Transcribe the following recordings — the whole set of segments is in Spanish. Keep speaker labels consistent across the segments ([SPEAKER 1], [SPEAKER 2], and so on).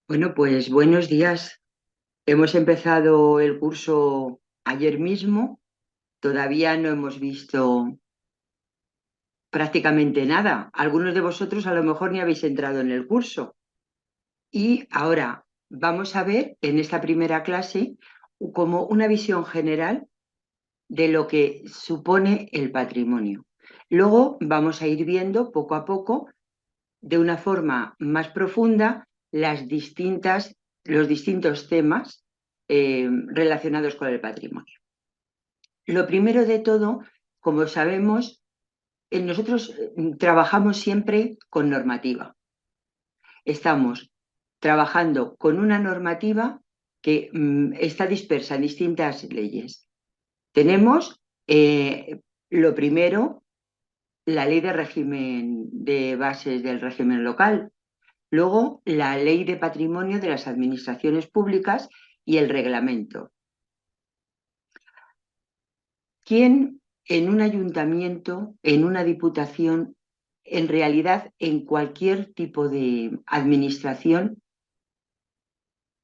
[SPEAKER 1] Bueno, pues buenos días. Hemos empezado el curso ayer mismo. Todavía no hemos visto prácticamente nada. Algunos de vosotros a lo mejor ni habéis entrado en el curso. Y ahora vamos a ver en esta primera clase como una visión general de lo que supone el patrimonio. Luego vamos a ir viendo poco a poco, de una forma más profunda, los distintos temas relacionados con el patrimonio. Lo primero de todo, como sabemos, nosotros trabajamos siempre con normativa. Estamos trabajando con una normativa que está dispersa en distintas leyes. Tenemos lo primero, la ley de régimen de bases del régimen local. Luego, la ley de patrimonio de las administraciones públicas y el reglamento. ¿Quién en un ayuntamiento, en una diputación, en realidad en cualquier tipo de administración,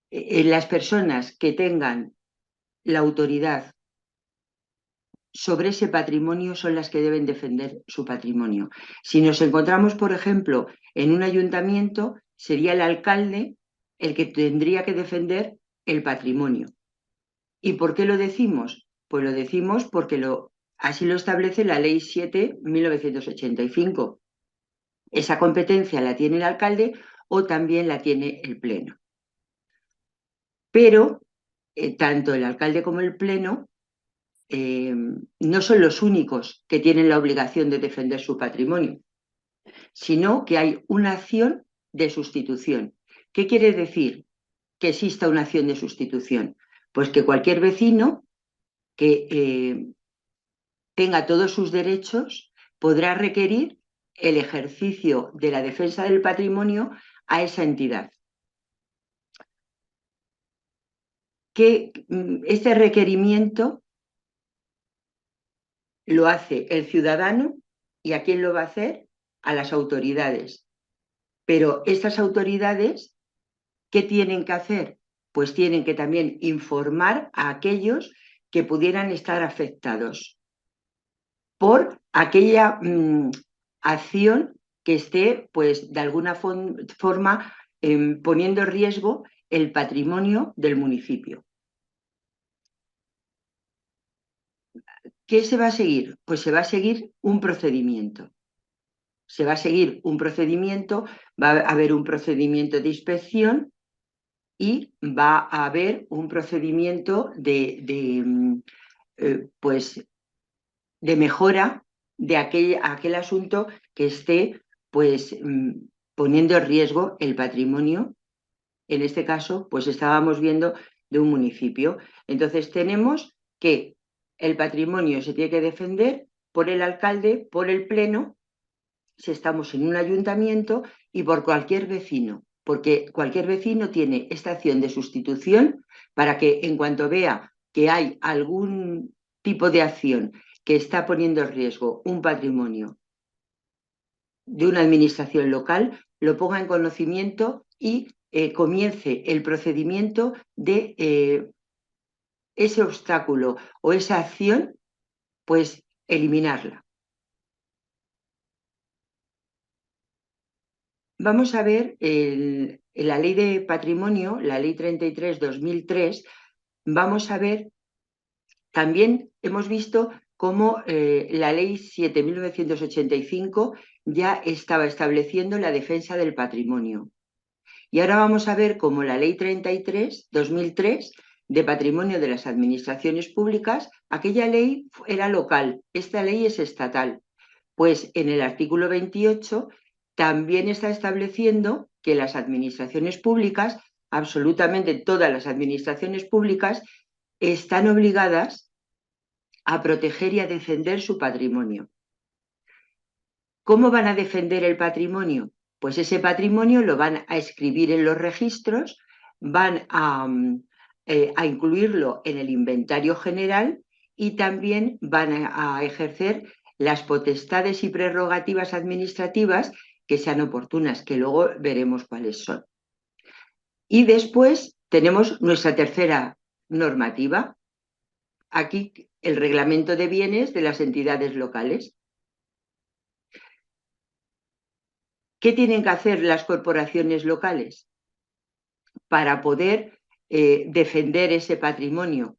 [SPEAKER 1] las personas que tengan la autoridad sobre ese patrimonio son las que deben defender su patrimonio? Si nos encontramos, por ejemplo, en un ayuntamiento, sería el alcalde el que tendría que defender el patrimonio. ¿Y por qué lo decimos? Pues lo decimos porque así lo establece la Ley 7/1985. Esa competencia la tiene el alcalde o también la tiene el Pleno. Pero tanto el alcalde como el Pleno no son los únicos que tienen la obligación de defender su patrimonio, sino que hay una acción de sustitución. ¿Qué quiere decir que exista una acción de sustitución? Pues que cualquier vecino que tenga todos sus derechos podrá requerir el ejercicio de la defensa del patrimonio a esa entidad. Que este requerimiento lo hace el ciudadano. ¿Y a quién lo va a hacer? A las autoridades. Pero estas autoridades, ¿qué tienen que hacer? Pues tienen que también informar a aquellos que pudieran estar afectados por aquella acción que esté, pues, de alguna forma poniendo en riesgo el patrimonio del municipio. ¿Qué se va a seguir? Pues se va a seguir un procedimiento. Se va a seguir un procedimiento, va a haber un procedimiento de inspección y va a haber un procedimiento pues, de mejora de aquel asunto que esté, pues, poniendo en riesgo el patrimonio. En este caso, pues estábamos viendo de un municipio. Entonces tenemos que el patrimonio se tiene que defender por el alcalde, por el pleno, si estamos en un ayuntamiento, y por cualquier vecino, porque cualquier vecino tiene esta acción de sustitución para que, en cuanto vea que hay algún tipo de acción que está poniendo en riesgo un patrimonio de una administración local, lo ponga en conocimiento y comience el procedimiento de ese obstáculo o esa acción, pues eliminarla. Vamos a ver la ley de patrimonio, la ley 33/2003. Vamos a ver, también hemos visto cómo la ley 7/1985 ya estaba estableciendo la defensa del patrimonio. Y ahora vamos a ver cómo la ley 33/2003 de patrimonio de las administraciones públicas, aquella ley era local, esta ley es estatal. Pues en el artículo 28 también está estableciendo que las administraciones públicas, absolutamente todas las administraciones públicas, están obligadas a proteger y a defender su patrimonio. ¿Cómo van a defender el patrimonio? Pues ese patrimonio lo van a escribir en los registros, van a incluirlo en el inventario general y también van a ejercer las potestades y prerrogativas administrativas que sean oportunas, que luego veremos cuáles son. Y después tenemos nuestra tercera normativa. Aquí el reglamento de bienes de las entidades locales. ¿Qué tienen que hacer las corporaciones locales para poder defender ese patrimonio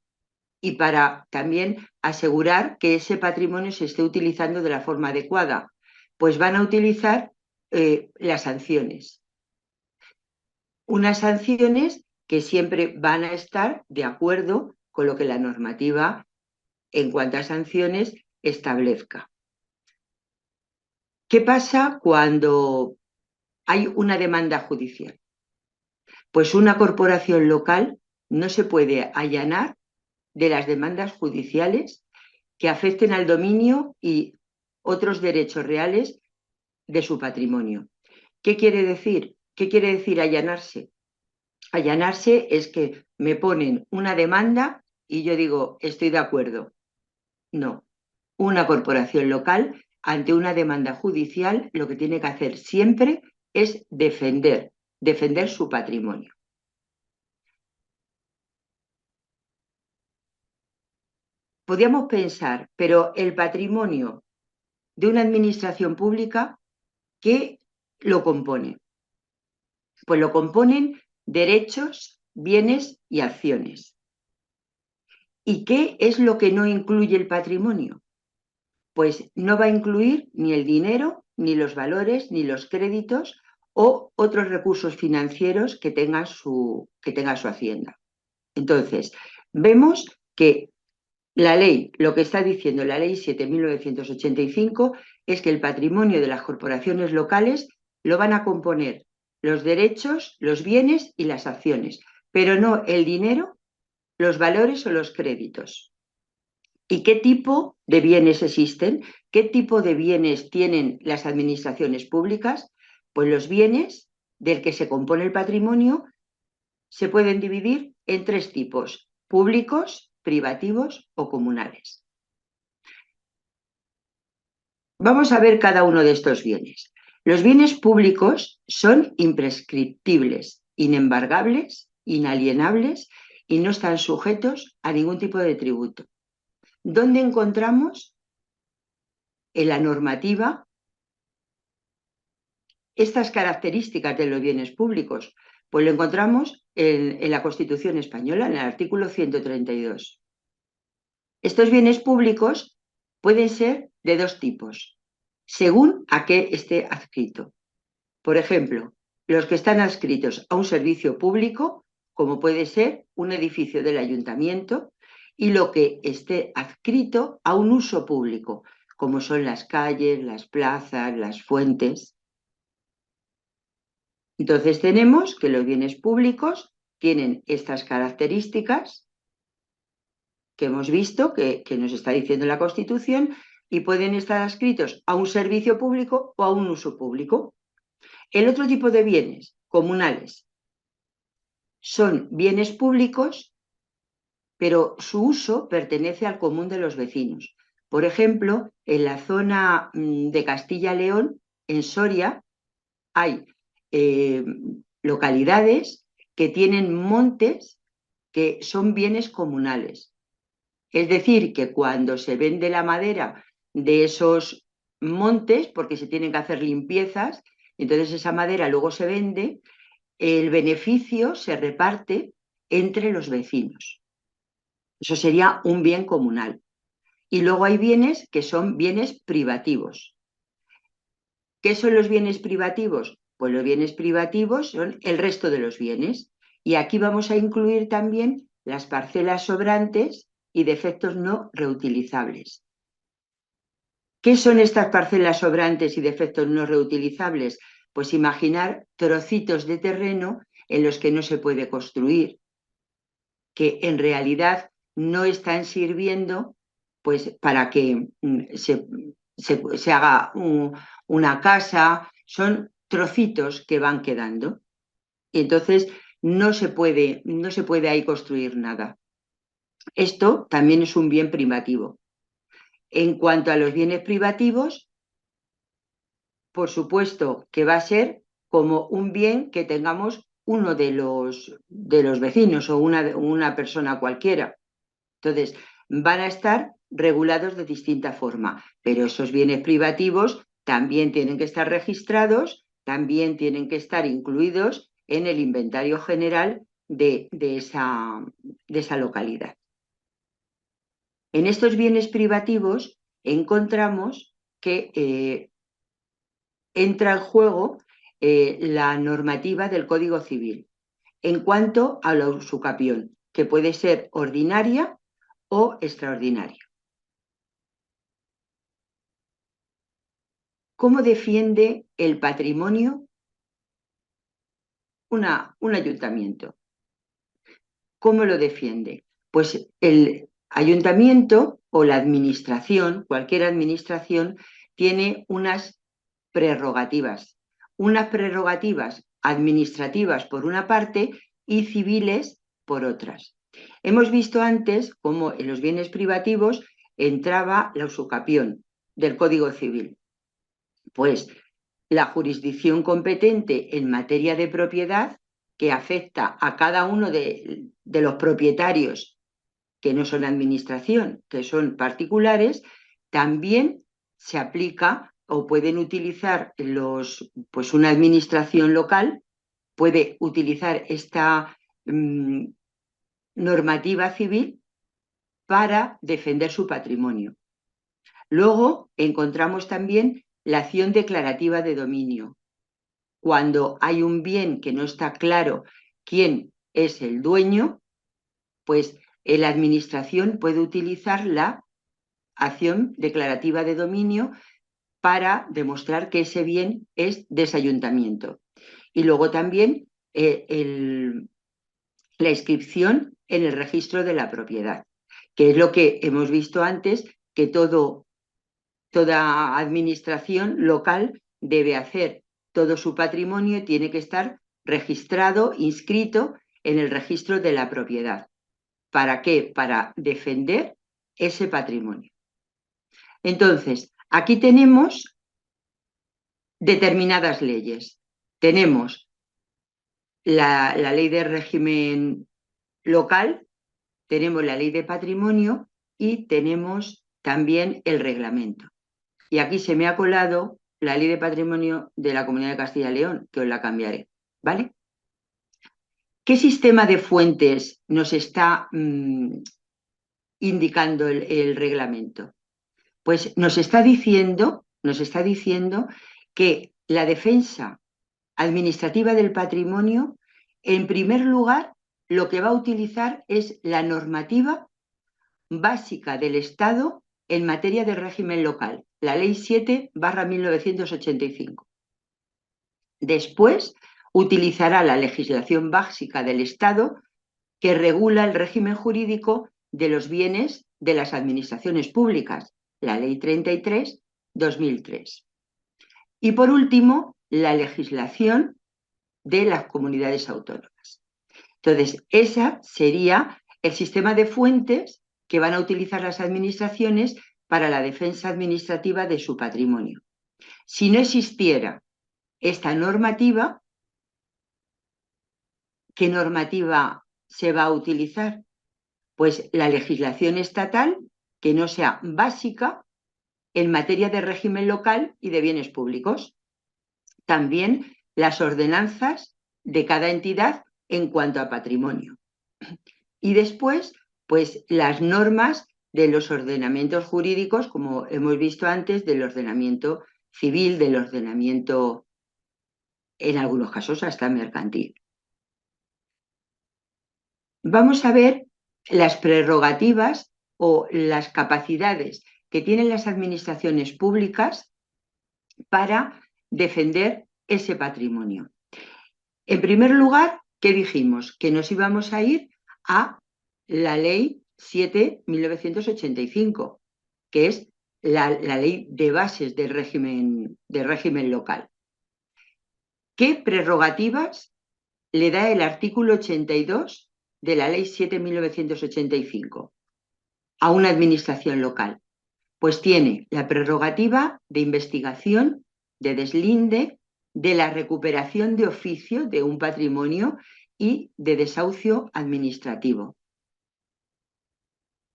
[SPEAKER 1] y para también asegurar que ese patrimonio se esté utilizando de la forma adecuada? Pues van a utilizar las sanciones. Unas sanciones que siempre van a estar de acuerdo con lo que la normativa en cuanto a sanciones establezca. ¿Qué pasa cuando hay una demanda judicial? Pues una corporación local no se puede allanar de las demandas judiciales que afecten al dominio y otros derechos reales de su patrimonio. ¿Qué quiere decir? ¿Qué quiere decir allanarse? Allanarse es que me ponen una demanda y yo digo, estoy de acuerdo. No. Una corporación local, ante una demanda judicial, lo que tiene que hacer siempre es defender su patrimonio. Podríamos pensar, pero el patrimonio de una administración pública, ¿qué lo compone? Pues lo componen derechos, bienes y acciones. ¿Y qué es lo que no incluye el patrimonio? Pues no va a incluir ni el dinero, ni los valores, ni los créditos o otros recursos financieros que tenga su hacienda. Entonces, vemos que la ley, lo que está diciendo la ley 7.985 es que el patrimonio de las corporaciones locales lo van a componer los derechos, los bienes y las acciones, pero no el dinero, los valores o los créditos. ¿Y qué tipo de bienes existen? ¿Qué tipo de bienes tienen las administraciones públicas? Pues los bienes del que se compone el patrimonio se pueden dividir en tres tipos: públicos, privativos o comunales. Vamos a ver cada uno de estos bienes. Los bienes públicos son imprescriptibles, inembargables, inalienables y no están sujetos a ningún tipo de tributo. ¿Dónde encontramos en la normativa estas características de los bienes públicos? Pues lo encontramos en la Constitución española, en el artículo 132. Estos bienes públicos pueden ser de dos tipos, según a qué esté adscrito. Por ejemplo, los que están adscritos a un servicio público, como puede ser un edificio del ayuntamiento, y lo que esté adscrito a un uso público, como son las calles, las plazas, las fuentes. Entonces tenemos que los bienes públicos tienen estas características que hemos visto, que nos está diciendo la Constitución, y pueden estar adscritos a un servicio público o a un uso público. El otro tipo de bienes, comunales, son bienes públicos, pero su uso pertenece al común de los vecinos. Por ejemplo, en la zona de Castilla-León, en Soria, hay localidades que tienen montes que son bienes comunales. Es decir, que cuando se vende la madera de esos montes, porque se tienen que hacer limpiezas, entonces esa madera luego se vende, el beneficio se reparte entre los vecinos. Eso sería un bien comunal. Y luego hay bienes que son bienes privativos. ¿Qué son los bienes privativos? Pues los bienes privativos son el resto de los bienes. Y aquí vamos a incluir también las parcelas sobrantes y defectos no reutilizables. ¿Qué son estas parcelas sobrantes y defectos no reutilizables? Pues imaginar trocitos de terreno en los que no se puede construir, que en realidad no están sirviendo pues, para que se haga una casa, son trocitos que van quedando. Y entonces no se puede ahí construir nada. Esto también es un bien privativo. En cuanto a los bienes privativos, por supuesto que va a ser como un bien que tengamos uno de los vecinos o una persona cualquiera. Entonces, van a estar regulados de distinta forma, pero esos bienes privativos también tienen que estar registrados, también tienen que estar incluidos en el inventario general de esa localidad. En estos bienes privativos encontramos que entra en juego la normativa del Código Civil en cuanto a la usucapión, que puede ser ordinaria o extraordinaria. ¿Cómo defiende el patrimonio un ayuntamiento? ¿Cómo lo defiende? Pues el ayuntamiento o la administración, cualquier administración, tiene unas prerrogativas administrativas por una parte y civiles por otras. Hemos visto antes cómo en los bienes privativos entraba la usucapión del Código Civil. Pues la jurisdicción competente en materia de propiedad, que afecta a cada uno de los propietarios que no son administración, que son particulares, también se aplica o pueden utilizar pues una administración local puede utilizar esta normativa civil para defender su patrimonio. Luego encontramos también la acción declarativa de dominio. Cuando hay un bien que no está claro quién es el dueño, pues la administración puede utilizar la acción declarativa de dominio para demostrar que ese bien es de ese ayuntamiento. Y luego también la inscripción en el registro de la propiedad, que es lo que hemos visto antes, que toda administración local debe hacer. Todo su patrimonio tiene que estar registrado, inscrito en el registro de la propiedad. ¿Para qué? Para defender ese patrimonio. Entonces, aquí tenemos determinadas leyes. Tenemos la ley de régimen local, tenemos la ley de patrimonio y tenemos también el reglamento. Y aquí se me ha colado la ley de patrimonio de la Comunidad de Castilla y León, que os la cambiaré, ¿vale? ¿Qué sistema de fuentes nos está indicando el reglamento? Pues nos está diciendo que la defensa administrativa del patrimonio, en primer lugar, lo que va a utilizar es la normativa básica del Estado en materia de régimen local, la Ley 7/1985. Después, utilizará la legislación básica del Estado que regula el régimen jurídico de los bienes de las administraciones públicas, la Ley 33/2003. Y por último, la legislación de las comunidades autónomas. Entonces, ese sería el sistema de fuentes que van a utilizar las administraciones para la defensa administrativa de su patrimonio. Si no existiera esta normativa, ¿qué normativa se va a utilizar? Pues la legislación estatal que no sea básica en materia de régimen local y de bienes públicos. También las ordenanzas de cada entidad en cuanto a patrimonio. Y después, pues las normas de los ordenamientos jurídicos, como hemos visto antes, del ordenamiento civil, del ordenamiento, en algunos casos, hasta mercantil. Vamos a ver las prerrogativas o las capacidades que tienen las administraciones públicas para defender ese patrimonio. En primer lugar, ¿qué dijimos? Que nos íbamos a ir a la Ley 7/1985, que es la ley de bases del régimen local. ¿Qué prerrogativas le da el artículo 82 de la Ley 7/1985 a una administración local? Pues tiene la prerrogativa de investigación, de deslinde, de la recuperación de oficio de un patrimonio y de desahucio administrativo.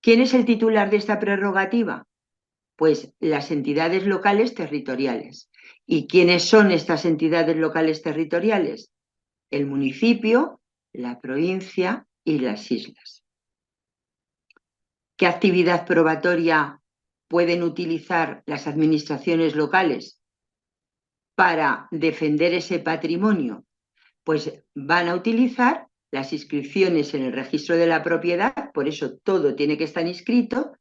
[SPEAKER 1] ¿Quién es el titular de esta prerrogativa? Pues las entidades locales territoriales. ¿Y quiénes son estas entidades locales territoriales? El municipio, la provincia y las islas. ¿Qué actividad probatoria pueden utilizar las administraciones locales para defender ese patrimonio? Pues van a utilizar las inscripciones en el registro de la propiedad, por eso todo tiene que estar inscrito,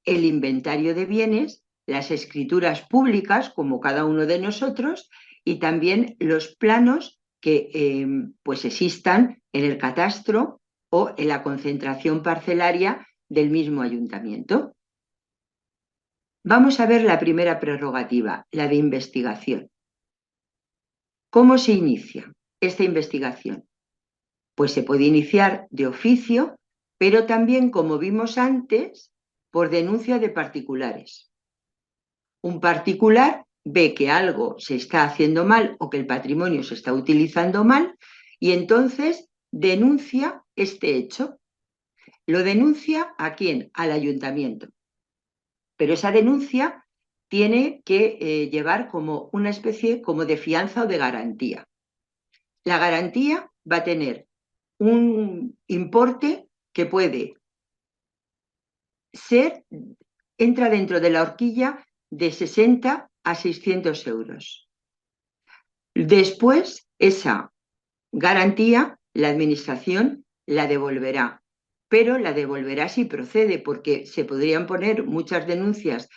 [SPEAKER 1] el inventario de bienes, las escrituras públicas, como cada uno de nosotros, y también los planos que pues existan en el catastro o en la concentración parcelaria del mismo ayuntamiento. Vamos a ver la primera prerrogativa, la de investigación. ¿Cómo se inicia esta investigación? Pues se puede iniciar de oficio, pero también, como vimos antes, por denuncia de particulares. Un particular ve que algo se está haciendo mal o que el patrimonio se está utilizando mal y entonces denuncia este hecho. ¿Lo denuncia a quién? Al ayuntamiento. Pero esa denuncia tiene que llevar como una especie como de fianza o de garantía. La garantía va a tener un importe que puede ser, entra dentro de la horquilla de 60 a 600 euros. Después, esa garantía, la administración la devolverá, pero la devolverá si procede, porque se podrían poner muchas denuncias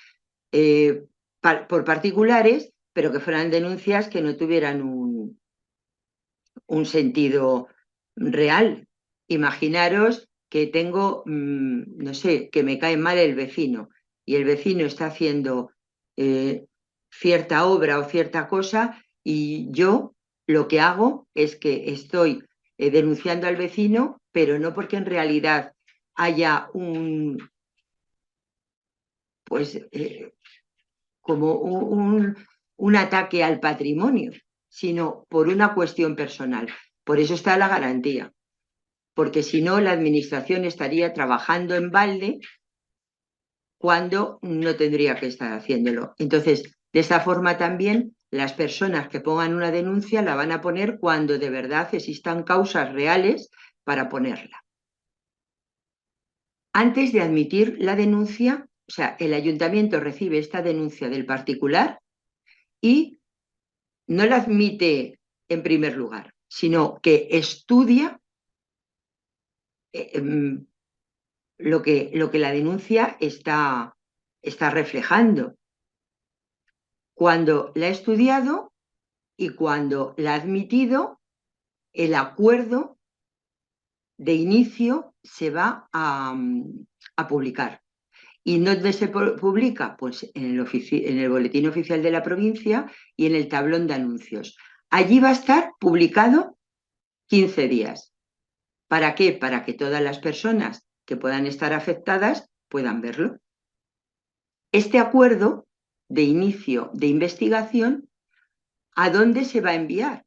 [SPEAKER 1] por particulares, pero que fueran denuncias que no tuvieran un sentido real. Imaginaros que tengo, no sé, que me cae mal el vecino y el vecino está haciendo cierta obra o cierta cosa y yo lo que hago es que estoy denunciando al vecino, pero no porque en realidad haya pues como un ataque al patrimonio, sino por una cuestión personal. Por eso está la garantía, porque si no, la administración estaría trabajando en balde cuando no tendría que estar haciéndolo. Entonces, de esta forma también, las personas que pongan una denuncia la van a poner cuando de verdad existan causas reales para ponerla. Antes de admitir la denuncia, o sea, el ayuntamiento recibe esta denuncia del particular y no la admite en primer lugar, sino que estudia lo que la denuncia está reflejando. Cuando la ha estudiado y cuando la ha admitido, el acuerdo de inicio se va a publicar. ¿Y dónde se publica? Pues en el boletín oficial de la provincia y en el tablón de anuncios. Allí va a estar publicado 15 días. ¿Para qué? Para que todas las personas que puedan estar afectadas puedan verlo. Este acuerdo de inicio de investigación, ¿a dónde se va a enviar?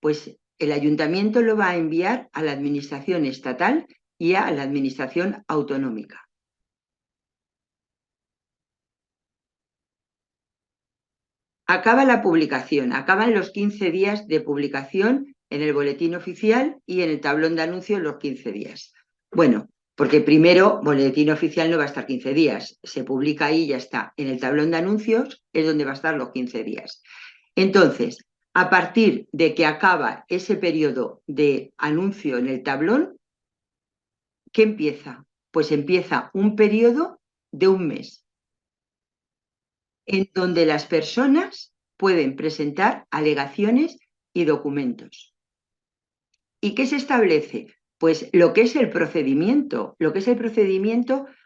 [SPEAKER 1] Pues el ayuntamiento lo va a enviar a la administración estatal y a la administración autonómica. Acaba la publicación, acaban los 15 días de publicación en el boletín oficial y en el tablón de anuncios los 15 días. Bueno, porque primero boletín oficial no va a estar 15 días, se publica ahí y ya está. En el tablón de anuncios es donde va a estar los 15 días. Entonces, a partir de que acaba ese periodo de anuncio en el tablón, ¿qué empieza? Pues empieza un periodo de un mes, en donde las personas pueden presentar alegaciones y documentos. ¿Y qué se establece? Pues lo que es el procedimiento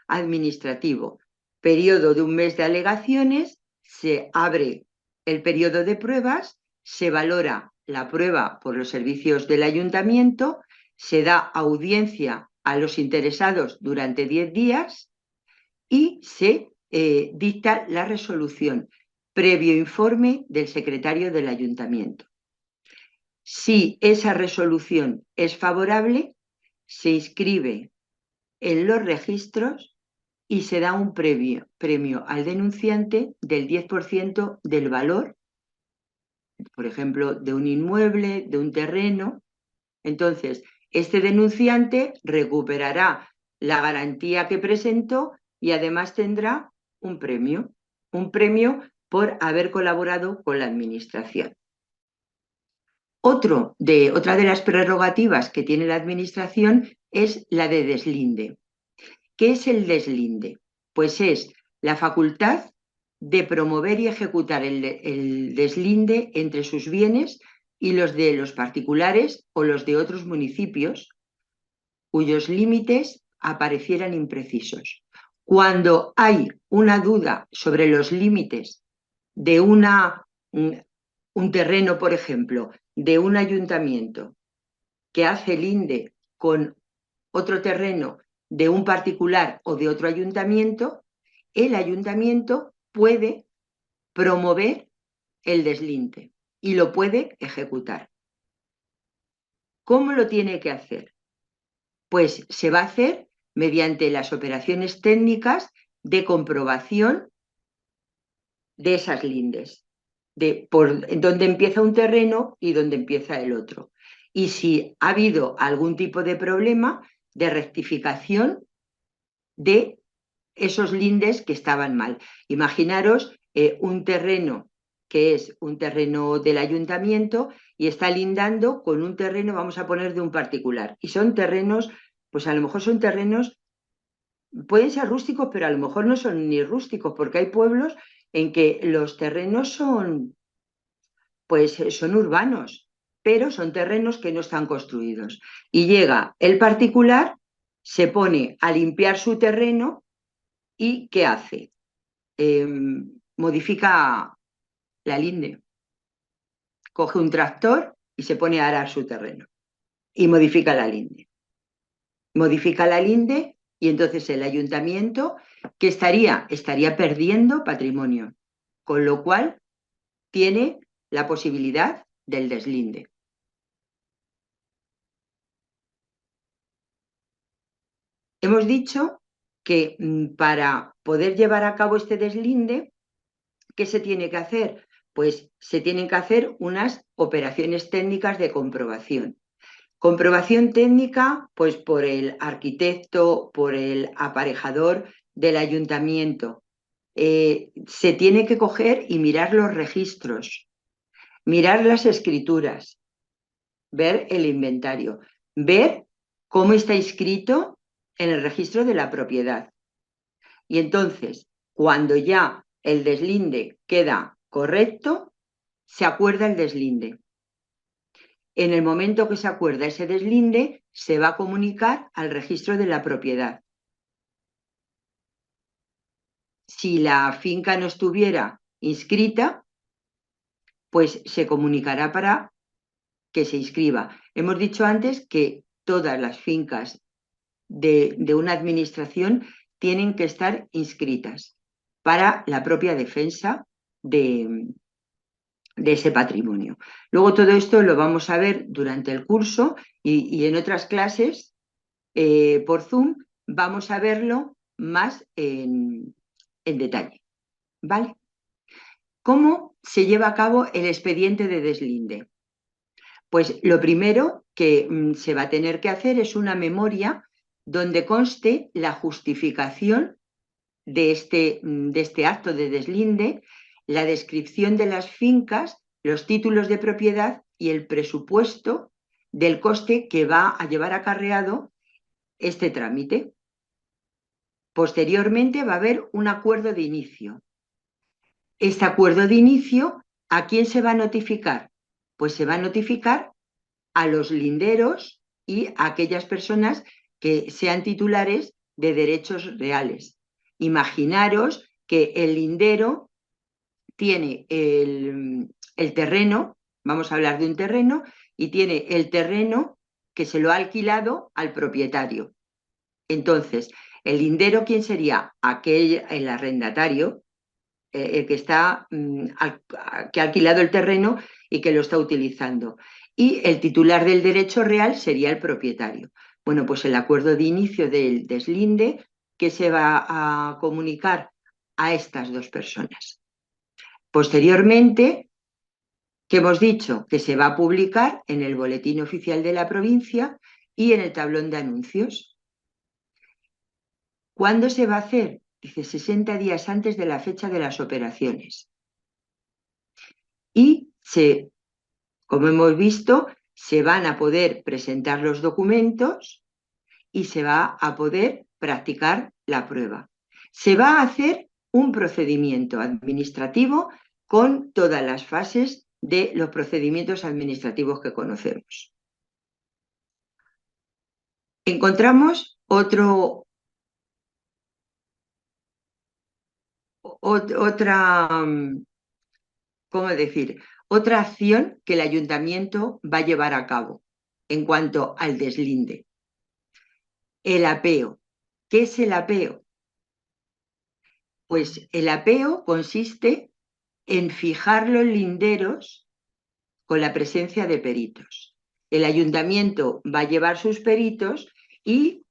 [SPEAKER 1] administrativo. Periodo de un mes de alegaciones, se abre el periodo de pruebas, se valora la prueba por los servicios del ayuntamiento, se da audiencia a los interesados durante 10 días y se dicta la resolución, previo informe del secretario del ayuntamiento. Si esa resolución es favorable, se inscribe en los registros y se da un premio al denunciante del 10% del valor, por ejemplo, de un inmueble, de un terreno. Entonces, este denunciante recuperará la garantía que presentó y además tendrá un premio por haber colaborado con la Administración. Otra de las prerrogativas que tiene la Administración es la de deslinde. ¿Qué es el deslinde? Pues es la facultad de promover y ejecutar el deslinde entre sus bienes y los de los particulares o los de otros municipios cuyos límites aparecieran imprecisos. Cuando hay una duda sobre los límites de un terreno, por ejemplo, de un ayuntamiento que hace linde con otro terreno de un particular o de otro ayuntamiento, el ayuntamiento puede promover el deslinde y lo puede ejecutar. ¿Cómo lo tiene que hacer? Pues se va a hacer mediante las operaciones técnicas de comprobación de esas lindes, de por dónde empieza un terreno y dónde empieza el otro. Y si ha habido algún tipo de problema de rectificación de esos lindes que estaban mal. Imaginaros un terreno que es un terreno del ayuntamiento y está lindando con un terreno, vamos a poner, de un particular. Y son terrenos, pues a lo mejor son terrenos, pueden ser rústicos, pero a lo mejor no son ni rústicos, porque hay pueblos en que los terrenos son, pues son urbanos, pero son terrenos que no están construidos. Y llega el particular, se pone a limpiar su terreno y ¿qué hace? Modifica la linde. Coge un tractor y se pone a arar su terreno. Y modifica la linde. Modifica la linde y entonces el ayuntamiento, que estaría perdiendo patrimonio, con lo cual tiene la posibilidad del deslinde. Hemos dicho que para poder llevar a cabo este deslinde, ¿qué se tiene que hacer? Pues se tienen que hacer unas operaciones técnicas de comprobación. Comprobación técnica, pues por el arquitecto, por el aparejador del ayuntamiento. Se tiene que coger y mirar los registros, mirar las escrituras, ver el inventario, ver cómo está inscrito en el registro de la propiedad. Y entonces, cuando ya el deslinde queda correcto, se acuerda el deslinde. En el momento que se acuerda ese deslinde, se va a comunicar al registro de la propiedad. Si la finca no estuviera inscrita, pues se comunicará para que se inscriba. Hemos dicho antes que todas las fincas de una administración tienen que estar inscritas para la propia defensa de ese patrimonio. Luego todo esto lo vamos a ver durante el curso y en otras clases por Zoom vamos a verlo más en detalle. ¿Vale? ¿Cómo se lleva a cabo el expediente de deslinde? Pues lo primero que se va a tener que hacer es una memoria donde conste la justificación de este acto de deslinde, la descripción de las fincas, los títulos de propiedad y el presupuesto del coste que va a llevar acarreado este trámite. Posteriormente va a haber un acuerdo de inicio. Este acuerdo de inicio, ¿a quién se va a notificar? Pues se va a notificar a los linderos y a aquellas personas que sean titulares de derechos reales. Imaginaros que el lindero tiene el terreno, vamos a hablar de un terreno, y tiene el terreno que se lo ha alquilado al propietario. Entonces, el lindero, ¿quién sería? El arrendatario, el que ha alquilado el terreno y que lo está utilizando. y el titular del derecho real sería el propietario. Bueno, pues el acuerdo de inicio del deslinde que se va a comunicar a estas dos personas. Posteriormente, ¿qué hemos dicho? Que se va a publicar en el Boletín Oficial de la Provincia y en el tablón de anuncios. ¿Cuándo se va a hacer? Dice 60 días antes de la fecha de las operaciones. Y como hemos visto, se van a poder presentar los documentos y se va a poder practicar la prueba. Se va a hacer un procedimiento administrativo con todas las fases de los procedimientos administrativos que conocemos. Encontramos otra, ¿cómo decir? Otra acción que el ayuntamiento va a llevar a cabo en cuanto al deslinde. El apeo. ¿Qué es el apeo? Pues el apeo consiste en fijar los linderos con la presencia de peritos. El ayuntamiento va a llevar sus peritos y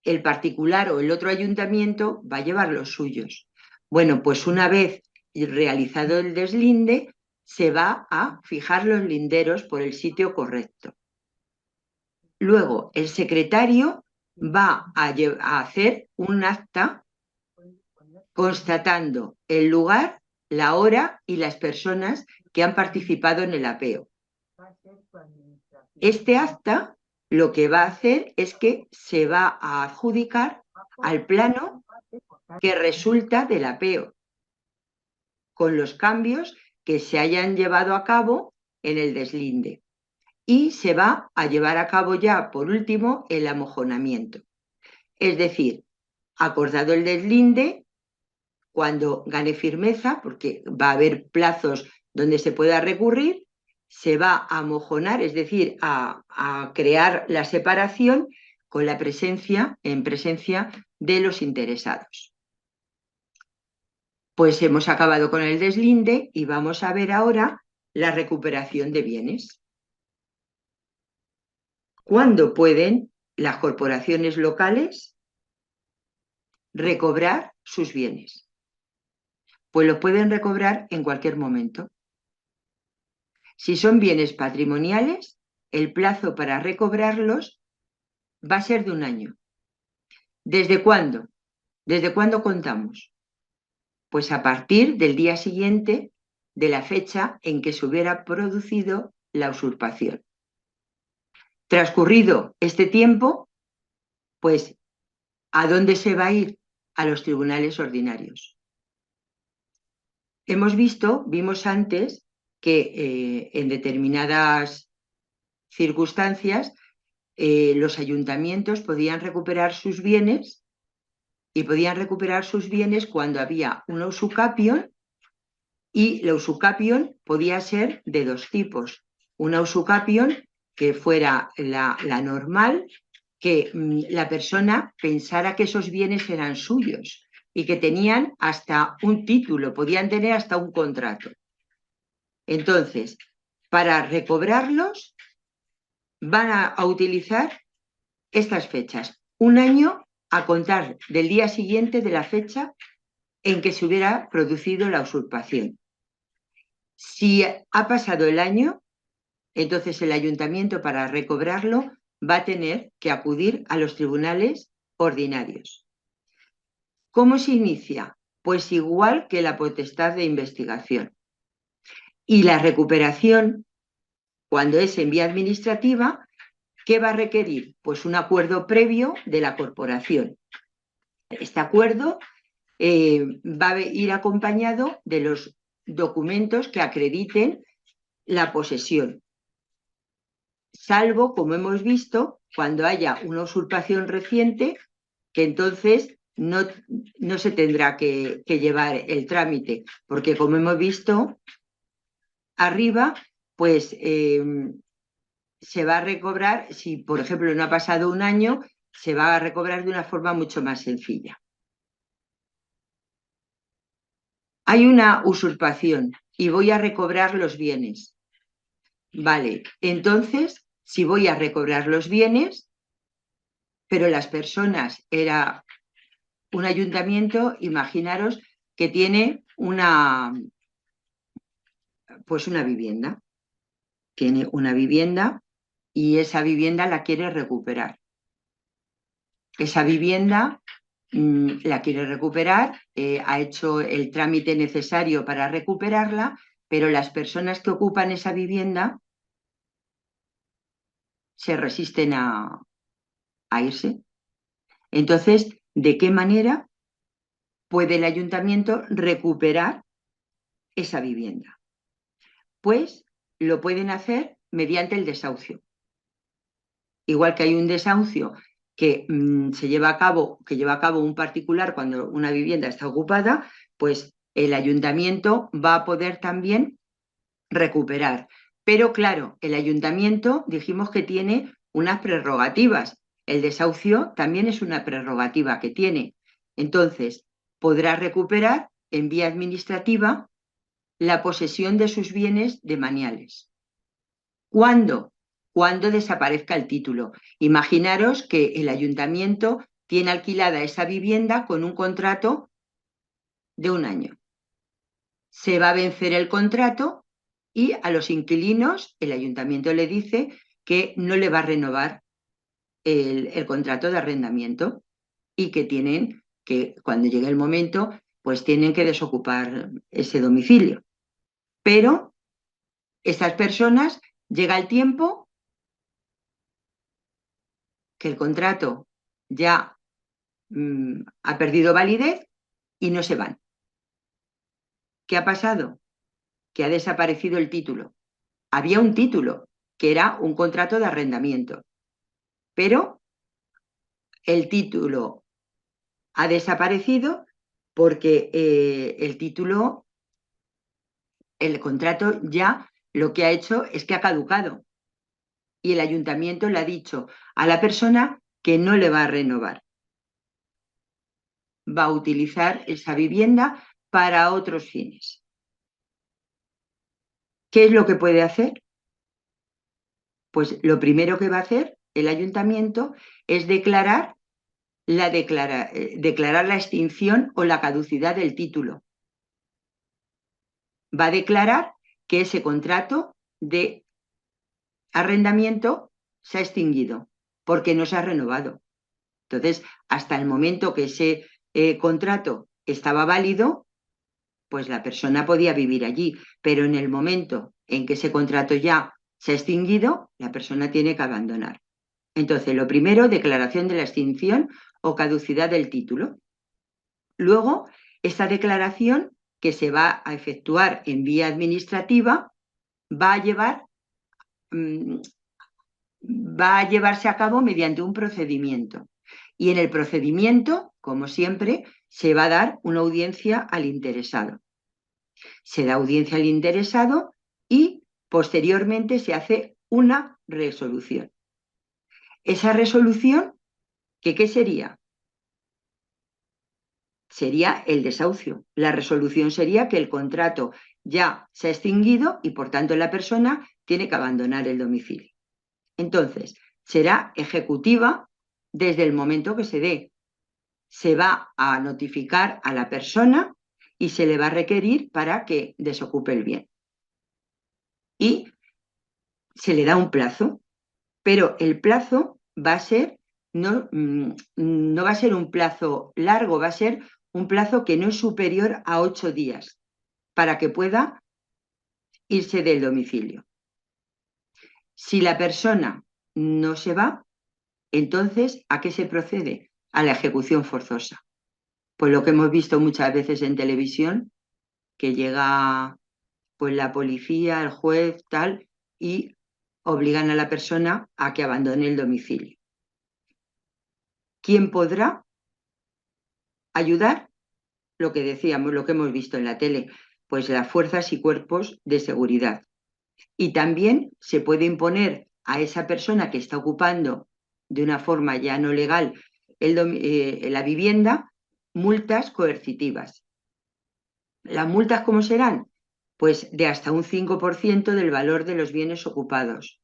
[SPEAKER 1] el particular o el otro ayuntamiento va a llevar los suyos. Bueno, pues una vez realizado el deslinde, se va a fijar los linderos por el sitio correcto. Luego, el secretario va a hacer un acta constatando el lugar, la hora y las personas que han participado en el apeo. Este acta lo que va a hacer es que se va a adjudicar al plano que resulta del apeo, con los cambios que se hayan llevado a cabo en el deslinde. Y se va a llevar a cabo ya, por último, el amojonamiento. Es decir, acordado el deslinde, cuando gane firmeza, porque va a haber plazos donde se pueda recurrir, se va a amojonar, es decir, a crear la separación con la presencia de los interesados. Pues hemos acabado con el deslinde y vamos a ver ahora la recuperación de bienes. ¿Cuándo pueden las corporaciones locales recobrar sus bienes? Pues los pueden recobrar en cualquier momento. Si son bienes patrimoniales, el plazo para recobrarlos va a ser de 1 año. ¿Desde cuándo? ¿Desde cuándo contamos? Pues a partir del día siguiente de la fecha en que se hubiera producido la usurpación. Transcurrido este tiempo, pues, ¿a dónde se va a ir? A los tribunales ordinarios. Vimos antes que en determinadas circunstancias los ayuntamientos podían recuperar sus bienes y podían recuperar sus bienes cuando había una usucapión, y la usucapión podía ser de 2 tipos. Una usucapión que fuera la normal, que la persona pensara que esos bienes eran suyos y que tenían hasta un título, podían tener hasta un contrato. Entonces, para recobrarlos van a utilizar estas fechas. 1 año a contar del día siguiente de la fecha en que se hubiera producido la usurpación. Si ha pasado el año, entonces el ayuntamiento, para recobrarlo, va a tener que acudir a los tribunales ordinarios. ¿Cómo se inicia? Pues igual que la potestad de investigación. Y la recuperación, cuando es en vía administrativa, ¿qué va a requerir? Pues un acuerdo previo de la corporación. Este acuerdo va a ir acompañado de los documentos que acrediten la posesión, salvo, como hemos visto, cuando haya una usurpación reciente, que entonces no se tendrá que llevar el trámite, porque, como hemos visto arriba, pues se va a recobrar, si por ejemplo no ha pasado 1 año, se va a recobrar de una forma mucho más sencilla. Hay una usurpación y voy a recobrar los bienes. Vale, entonces, si voy a recobrar los bienes, pero las personas era un ayuntamiento, imaginaros que tiene pues una vivienda. Tiene una vivienda y esa vivienda la quiere recuperar. Esa vivienda la quiere recuperar, ha hecho el trámite necesario para recuperarla, pero las personas que ocupan esa vivienda se resisten a irse. Entonces, ¿de qué manera puede el ayuntamiento recuperar esa vivienda? Pues lo pueden hacer mediante el desahucio. Igual que hay un desahucio que que lleva a cabo un particular cuando una vivienda está ocupada, pues el ayuntamiento va a poder también recuperar. Pero claro, el ayuntamiento dijimos que tiene unas prerrogativas. El desahucio también es una prerrogativa que tiene. Entonces, podrá recuperar en vía administrativa la posesión de sus bienes demaniales. ¿Cuándo? Cuando desaparezca el título. Imaginaros que el ayuntamiento tiene alquilada esa vivienda con un contrato de 1 año. Se va a vencer el contrato y a los inquilinos el ayuntamiento le dice que no le va a renovar el contrato de arrendamiento y que tienen que, cuando llegue el momento, pues tienen que desocupar ese domicilio. Pero estas personas, llega el tiempo que el contrato ya ha perdido validez y no se van. ¿Qué ha pasado? Que ha desaparecido el título. Había un título, que era un contrato de arrendamiento, pero el título ha desaparecido porque el contrato ya lo que ha hecho es que ha caducado y el ayuntamiento le ha dicho a la persona que no le va a renovar. Va a utilizar esa vivienda para otros fines. ¿Qué es lo que puede hacer? Pues lo primero que va a hacer el ayuntamiento es declarar la extinción o la caducidad del título. Va a declarar que ese contrato de arrendamiento se ha extinguido porque no se ha renovado. Entonces, hasta el momento que ese contrato estaba válido, pues la persona podía vivir allí, pero en el momento en que ese contrato ya se ha extinguido, la persona tiene que abandonar. Entonces, lo primero, declaración de la extinción o caducidad del título. Luego, esta declaración que se va a efectuar en vía administrativa va a llevarse a cabo mediante un procedimiento. Y en el procedimiento, como siempre, se va a dar una audiencia al interesado. Se da audiencia al interesado y posteriormente se hace una resolución. Esa resolución, ¿qué sería? Sería el desahucio. La resolución sería que el contrato ya se ha extinguido y por tanto la persona tiene que abandonar el domicilio. Entonces, será ejecutiva desde el momento que se dé. Se va a notificar a la persona y se le va a requerir para que desocupe el bien. Y se le da un plazo, pero el plazo va a ser, no va a ser un plazo largo, va a ser un plazo que no es superior a 8 días para que pueda irse del domicilio. Si la persona no se va, entonces, ¿a qué se procede? A la ejecución forzosa. Pues lo que hemos visto muchas veces en televisión, que llega pues la policía, el juez, tal, y obligan a la persona a que abandone el domicilio. ¿Quién podrá ayudar? Lo que decíamos, lo que hemos visto en la tele, pues las fuerzas y cuerpos de seguridad. Y también se puede imponer a esa persona que está ocupando de una forma ya no legal la vivienda multas coercitivas. ¿Las multas cómo serán? Pues de hasta un 5% del valor de los bienes ocupados.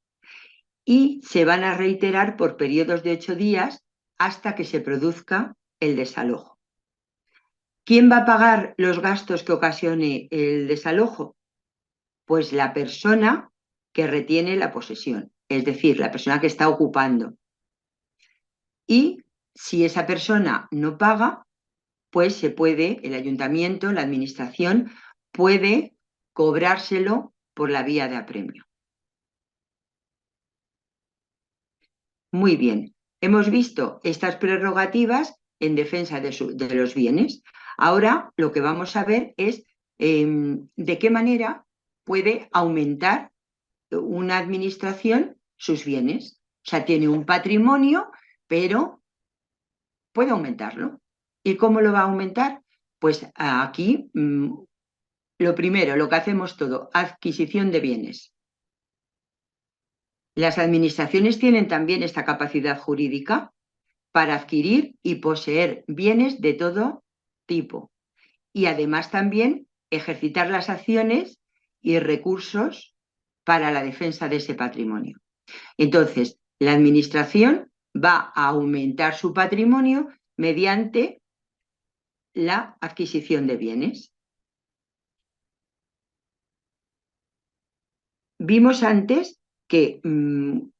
[SPEAKER 1] Y se van a reiterar por periodos de 8 días hasta que se produzca el desalojo. ¿Quién va a pagar los gastos que ocasione el desalojo? Pues la persona que retiene la posesión, es decir, la persona que está ocupando. Y si esa persona no paga, pues el ayuntamiento, la administración, puede cobrárselo por la vía de apremio. Muy bien, hemos visto estas prerrogativas en defensa de los bienes. Ahora lo que vamos a ver es de qué manera puede aumentar una administración sus bienes. O sea, tiene un patrimonio, pero puede aumentarlo. ¿Y cómo lo va a aumentar? Pues aquí, lo primero, lo que hacemos todo, adquisición de bienes. Las administraciones tienen también esta capacidad jurídica para adquirir y poseer bienes de todo tipo. Y además también ejercitar las acciones y recursos para la defensa de ese patrimonio. Entonces, la administración va a aumentar su patrimonio mediante la adquisición de bienes. Vimos antes que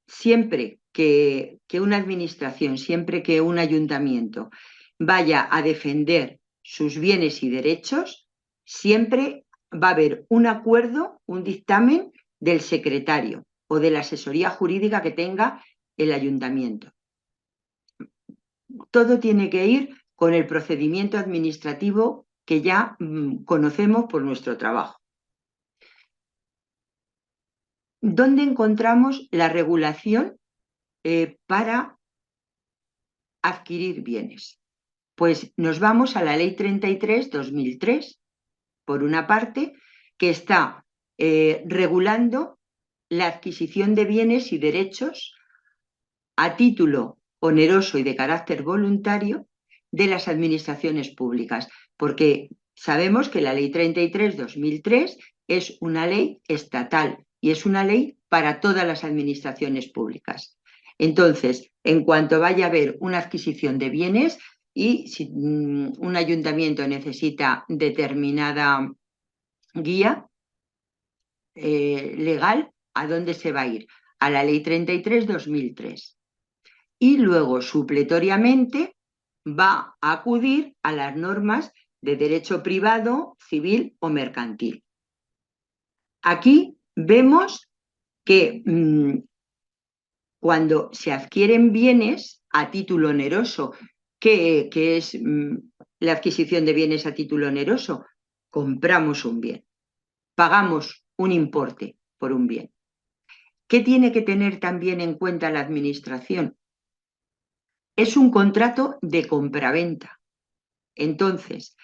[SPEAKER 1] siempre que una administración, siempre que un ayuntamiento vaya a defender sus bienes y derechos, siempre va a haber un acuerdo, un dictamen del secretario o de la asesoría jurídica que tenga el ayuntamiento. Todo tiene que ir con el procedimiento administrativo que ya conocemos por nuestro trabajo. ¿Dónde encontramos la regulación para adquirir bienes? Pues nos vamos a la Ley 33/2003, por una parte, que está regulando la adquisición de bienes y derechos a título oneroso y de carácter voluntario de las administraciones públicas, porque sabemos que la Ley 33/2003 es una ley estatal y es una ley para todas las administraciones públicas. Entonces, en cuanto vaya a haber una adquisición de bienes y si un ayuntamiento necesita determinada guía legal, ¿a dónde se va a ir? A la Ley 33/2003. Y luego, supletoriamente, va a acudir a las normas de derecho privado, civil o mercantil. Aquí vemos que cuando se adquieren bienes a título oneroso, ¿qué es la adquisición de bienes a título oneroso? Compramos un bien, pagamos un importe por un bien. ¿Qué tiene que tener también en cuenta la administración? Es un contrato de compraventa. Entonces,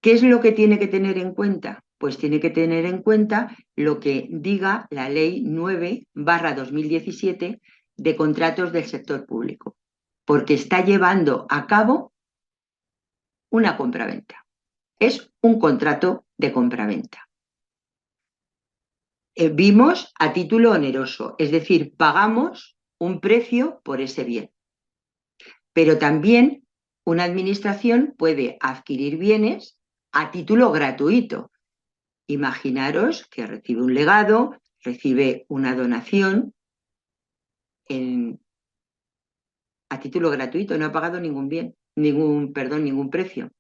[SPEAKER 1] ¿qué es lo que tiene que tener en cuenta? Pues tiene que tener en cuenta lo que diga la Ley 9/2017 de contratos del sector público, porque está llevando a cabo una compraventa. Es un contrato de compraventa. Vimos a título oneroso, es decir, pagamos un precio por ese bien. Pero también una administración puede adquirir bienes a título gratuito. Imaginaros que recibe un legado, recibe una donación a título gratuito, no ha pagado ningún bien, ningún precio.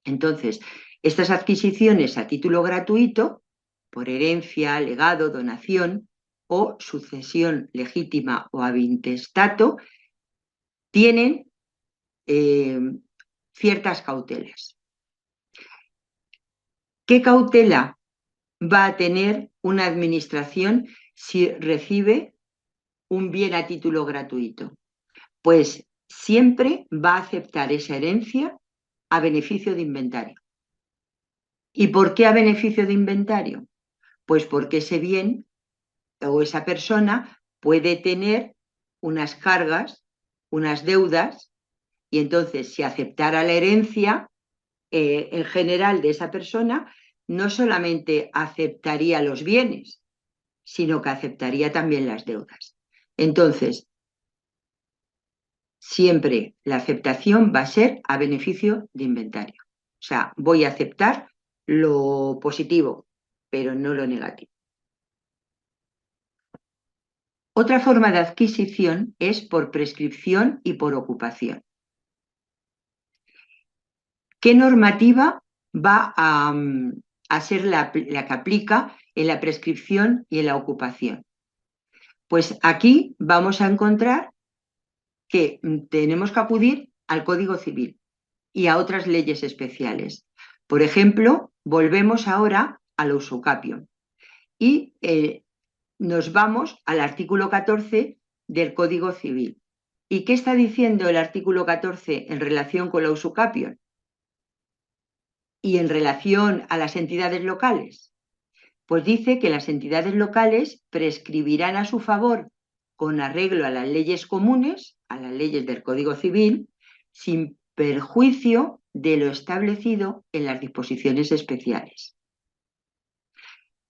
[SPEAKER 1] Entonces, estas adquisiciones a título gratuito, por herencia, legado, donación o sucesión legítima o ab intestato, tienen ciertas cautelas. ¿Qué cautela va a tener una administración si recibe un bien a título gratuito? Pues siempre va a aceptar esa herencia a beneficio de inventario. ¿Y por qué a beneficio de inventario? Pues porque ese bien o esa persona puede tener unas cargas, unas deudas, y entonces si aceptara la herencia en general de esa persona, no solamente aceptaría los bienes, sino que aceptaría también las deudas. Entonces, siempre la aceptación va a ser a beneficio de inventario. O sea, voy a aceptar lo positivo, pero no lo negativo. Otra forma de adquisición es por prescripción y por ocupación. ¿Qué normativa va a ser la que aplica en la prescripción y en la ocupación? Pues aquí vamos a encontrar que tenemos que acudir al Código Civil y a otras leyes especiales. Por ejemplo, volvemos ahora al usucapio y nos vamos al artículo 14 del Código Civil. ¿Y qué está diciendo el artículo 14 en relación con la usucapio y en relación a las entidades locales? Pues dice que las entidades locales prescribirán a su favor con arreglo a las leyes comunes, a las leyes del Código Civil, sin perjuicio de lo establecido en las disposiciones especiales.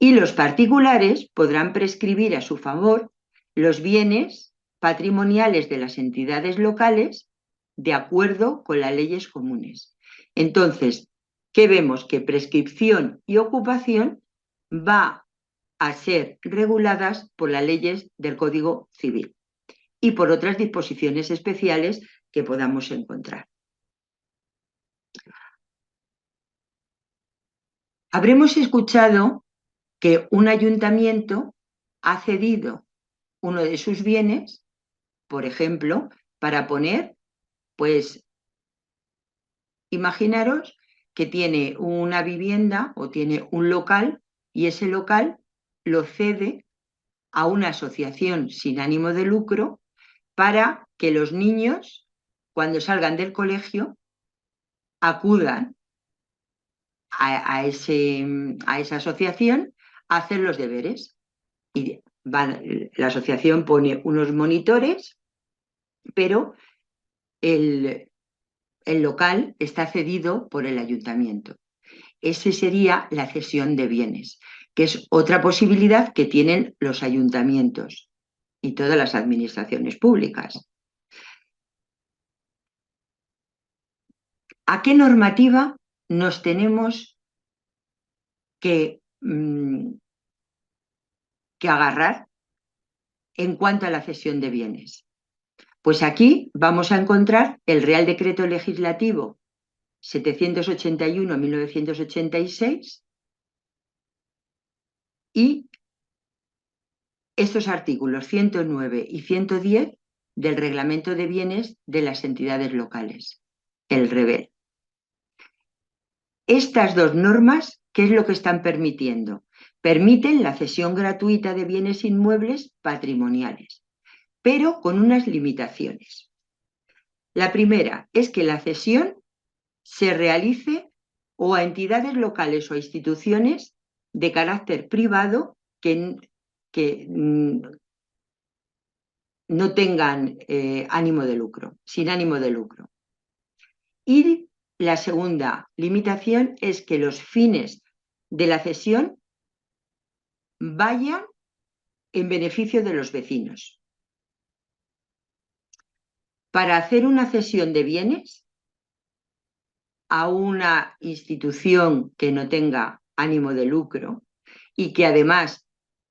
[SPEAKER 1] Y los particulares podrán prescribir a su favor los bienes patrimoniales de las entidades locales de acuerdo con las leyes comunes. Entonces, ¿qué vemos? Que prescripción y ocupación va a ser reguladas por las leyes del Código Civil y por otras disposiciones especiales que podamos encontrar. Habremos escuchado que un ayuntamiento ha cedido uno de sus bienes, por ejemplo, para poner, pues, imaginaros que tiene una vivienda o tiene un local y ese local lo cede a una asociación sin ánimo de lucro para que los niños, cuando salgan del colegio, acudan a esa asociación a hacer los deberes. Y la asociación pone unos monitores, pero el local está cedido por el ayuntamiento. Esa sería la cesión de bienes, que es otra posibilidad que tienen los ayuntamientos y todas las administraciones públicas. ¿A qué normativa nos tenemos que agarrar en cuanto a la cesión de bienes? Pues aquí vamos a encontrar el Real Decreto Legislativo 781/1986 y estos artículos 109 y 110 del Reglamento de Bienes de las Entidades Locales, el REBEL. Estas dos normas, ¿qué es lo que están permitiendo? Permiten la cesión gratuita de bienes inmuebles patrimoniales, pero con unas limitaciones. La primera es que la cesión se realice o a entidades locales o a instituciones de carácter privado que no tengan ánimo de lucro, sin ánimo de lucro. Y la segunda limitación es que los fines de la cesión vayan en beneficio de los vecinos. Para hacer una cesión de bienes a una institución que no tenga ánimo de lucro y que además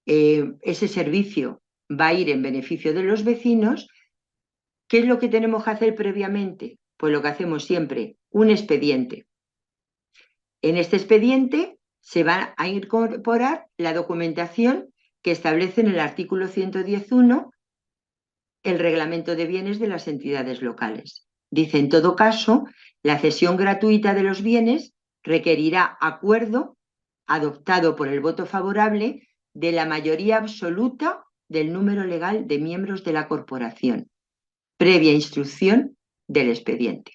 [SPEAKER 1] ese servicio va a ir en beneficio de los vecinos, ¿qué es lo que tenemos que hacer previamente? Pues lo que hacemos siempre, un expediente. En este expediente se va a incorporar la documentación que establece en el artículo 110.1 el Reglamento de Bienes de las Entidades Locales. Dice, en todo caso, la cesión gratuita de los bienes requerirá acuerdo adoptado por el voto favorable de la mayoría absoluta del número legal de miembros de la corporación, previa instrucción del expediente.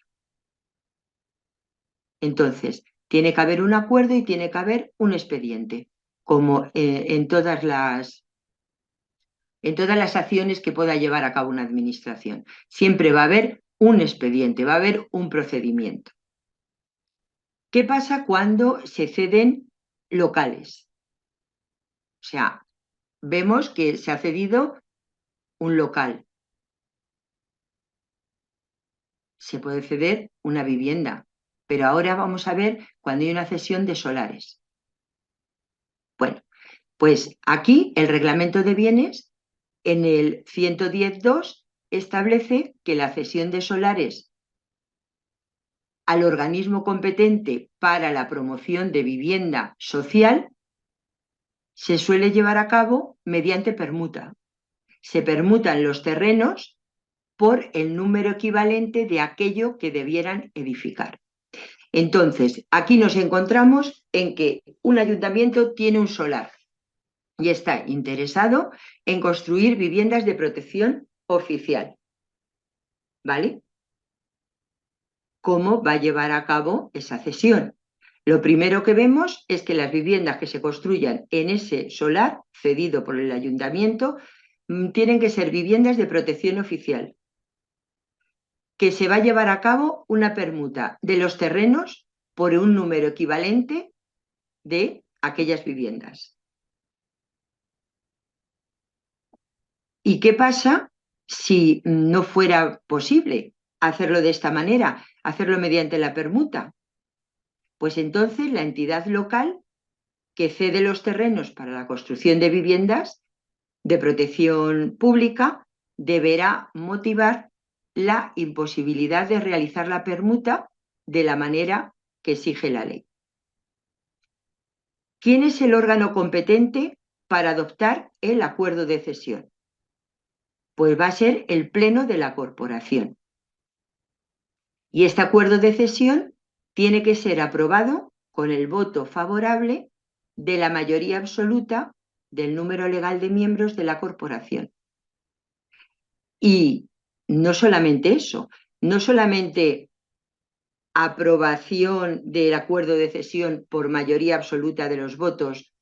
[SPEAKER 1] Entonces, tiene que haber un acuerdo y tiene que haber un expediente, como en todas las acciones que pueda llevar a cabo una administración. Siempre va a haber un expediente, va a haber un procedimiento. ¿Qué pasa cuando se ceden locales. O sea, vemos que se ha cedido un local. Se puede ceder una vivienda, pero ahora vamos a ver cuando hay una cesión de solares. Bueno, pues aquí el reglamento de bienes en el 110.2 establece que la cesión de solares al organismo competente para la promoción de vivienda social se suele llevar a cabo mediante permuta. Se permutan los terrenos por el número equivalente de aquello que debieran edificar. Entonces, aquí nos encontramos en que un ayuntamiento tiene un solar y está interesado en construir viviendas de protección oficial. ¿Vale? ¿Cómo va a llevar a cabo esa cesión? Lo primero que vemos es que las viviendas que se construyan en ese solar cedido por el ayuntamiento tienen que ser viviendas de protección oficial, que se va a llevar a cabo una permuta de los terrenos por un número equivalente de aquellas viviendas. ¿Y qué pasa si no fuera posible hacerlo de esta manera, hacerlo mediante la permuta? Pues entonces la entidad local que cede los terrenos para la construcción de viviendas de protección pública deberá motivar la imposibilidad de realizar la permuta de la manera que exige la ley. ¿Quién es el órgano competente para adoptar el acuerdo de cesión? Pues va a ser el Pleno de la Corporación. Y este acuerdo de cesión tiene que ser aprobado con el voto favorable de la mayoría absoluta del número legal de miembros de la corporación. Y no solamente eso, no solamente aprobación del acuerdo de cesión por mayoría absoluta de los votos,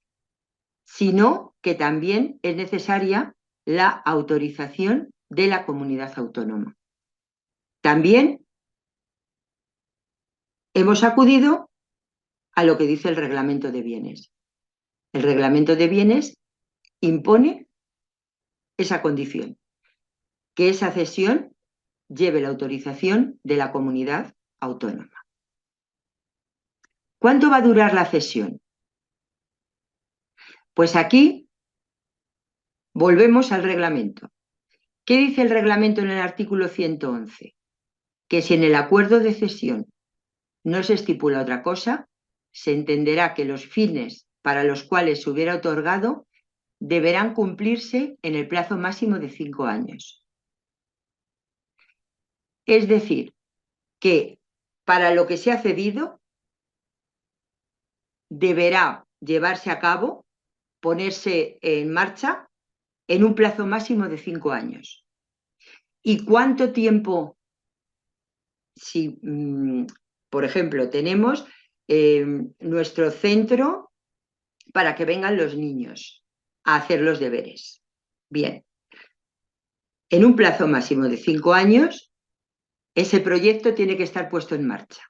[SPEAKER 1] sino que también es necesaria la autorización de la comunidad autónoma. También hemos acudido a lo que dice el reglamento de bienes. El reglamento de bienes impone esa condición, que esa cesión lleve la autorización de la comunidad autónoma. ¿Cuánto va a durar la cesión? Pues aquí volvemos al reglamento. ¿Qué dice el reglamento en el artículo 111? Que si en el acuerdo de cesión no se estipula otra cosa, se entenderá que los fines para los cuales se hubiera otorgado deberán cumplirse en el plazo máximo de 5 años. Es decir, que para lo que se ha cedido deberá llevarse a cabo, ponerse en marcha en un plazo máximo de 5 años. ¿Y cuánto tiempo? Si, por ejemplo, tenemos nuestro centro para que vengan los niños a hacer los deberes. Bien, en un plazo máximo de 5 años, ese proyecto tiene que estar puesto en marcha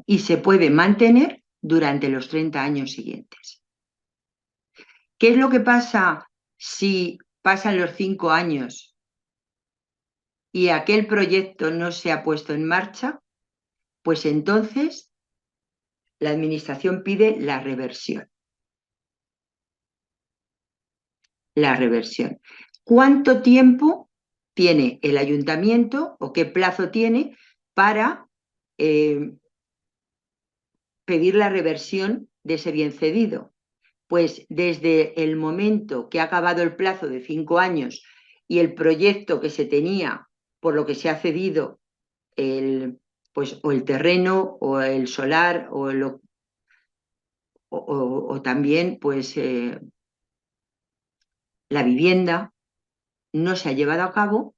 [SPEAKER 1] y se puede mantener durante los 30 años siguientes. ¿Qué es lo que pasa si pasan los 5 años y aquel proyecto no se ha puesto en marcha? Pues entonces la administración pide la reversión. La reversión. ¿Cuánto tiempo tiene el ayuntamiento o qué plazo tiene para pedir la reversión de ese bien cedido? Pues desde el momento que ha acabado el plazo de 5 años y el proyecto que se tenía por lo que se ha cedido pues, o el terreno o el solar o también pues, la vivienda no se ha llevado a cabo,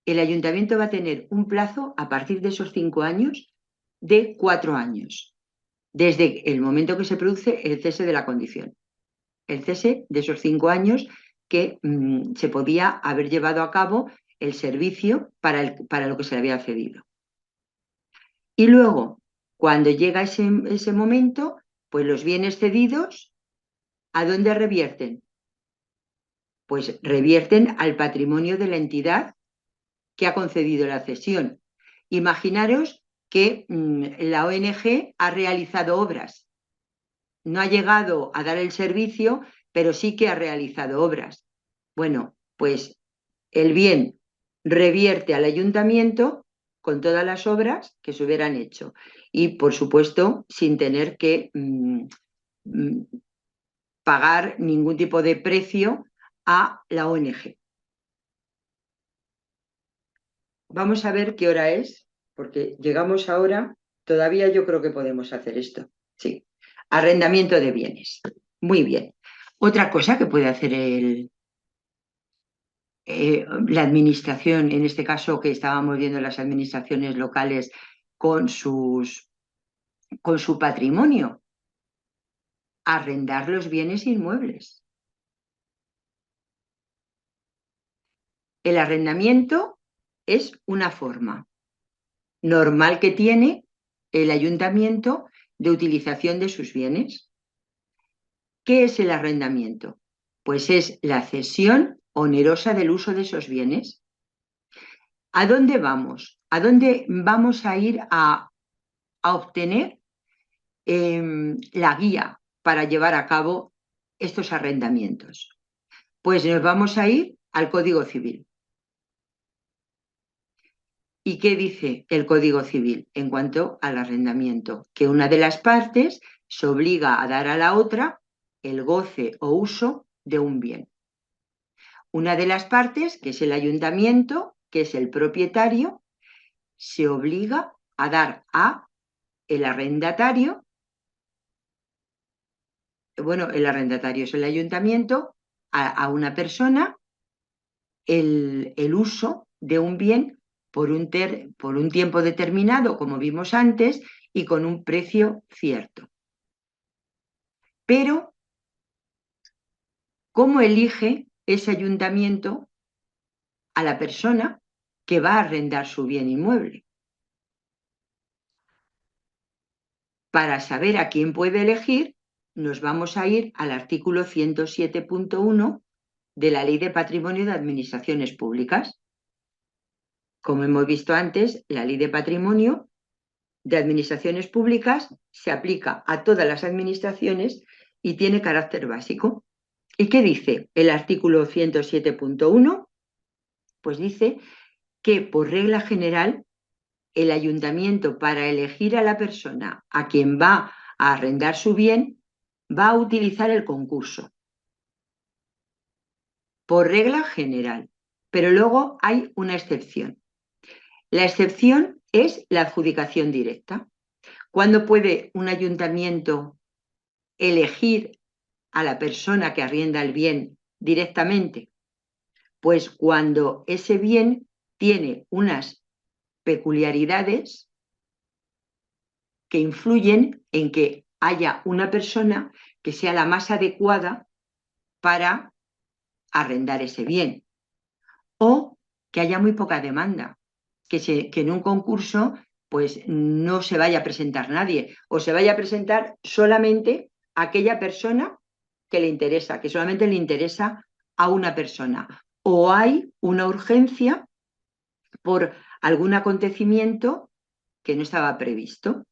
[SPEAKER 1] el ayuntamiento va a tener un plazo a partir de esos 5 años de 4 años, desde el momento que se produce el cese de la condición. El cese de esos 5 años que se podía haber llevado a cabo el servicio para lo que se le había cedido. Y luego, cuando llega ese momento, Pues los bienes cedidos, ¿a dónde revierten? Pues revierten al patrimonio de la entidad que ha concedido la cesión. Imaginaros que la ONG ha realizado obras. No ha llegado a dar el servicio, pero sí que ha realizado obras. Bueno, pues el bien revierte al ayuntamiento con todas las obras que se hubieran hecho y, por supuesto, sin tener que pagar ningún tipo de precio a la ONG. Vamos a ver qué hora es, porque llegamos ahora, todavía yo creo que podemos hacer esto. Sí, arrendamiento de bienes. Muy bien. Otra cosa que puede hacer la administración, en este caso que estábamos viendo las administraciones locales con su patrimonio, arrendar los bienes inmuebles. El arrendamiento es una forma normal que tiene el ayuntamiento de utilización de sus bienes. ¿Qué es el arrendamiento? Pues es la cesión onerosa del uso de esos bienes. ¿A dónde vamos? ¿A dónde vamos a ir a obtener la guía para llevar a cabo estos arrendamientos? Pues nos vamos a ir al Código Civil. ¿Y qué dice el Código Civil en cuanto al arrendamiento? Que una de las partes se obliga a dar a la otra el goce o uso de un bien. Una de las partes, que es el ayuntamiento, que es el propietario, se obliga a dar a el arrendatario, bueno, el arrendatario es el ayuntamiento, a una persona el uso de un bien por un tiempo determinado, como vimos antes, y con un precio cierto. Pero, ¿cómo elige ese ayuntamiento a la persona que va a arrendar su bien inmueble? Para saber a quién puede elegir, nos vamos a ir al artículo 107.1 de la Ley de Patrimonio de Administraciones Públicas. Como hemos visto antes, la Ley de Patrimonio de Administraciones Públicas se aplica a todas las administraciones y tiene carácter básico. ¿Y qué dice el artículo 107.1? Pues dice que, por regla general, el ayuntamiento, para elegir a la persona a quien va a arrendar su bien, va a utilizar el concurso. Por regla general. Pero luego hay una excepción. La excepción es la adjudicación directa. ¿Cuándo puede un ayuntamiento elegir a la persona que arrienda el bien directamente? Pues cuando ese bien tiene unas peculiaridades que influyen en que haya una persona que sea la más adecuada para arrendar ese bien, o que haya muy poca demanda, que en un concurso pues no se vaya a presentar nadie, o se vaya a presentar solamente aquella persona que le interesa, que solamente le interesa a una persona, o hay una urgencia por algún acontecimiento que no estaba previsto.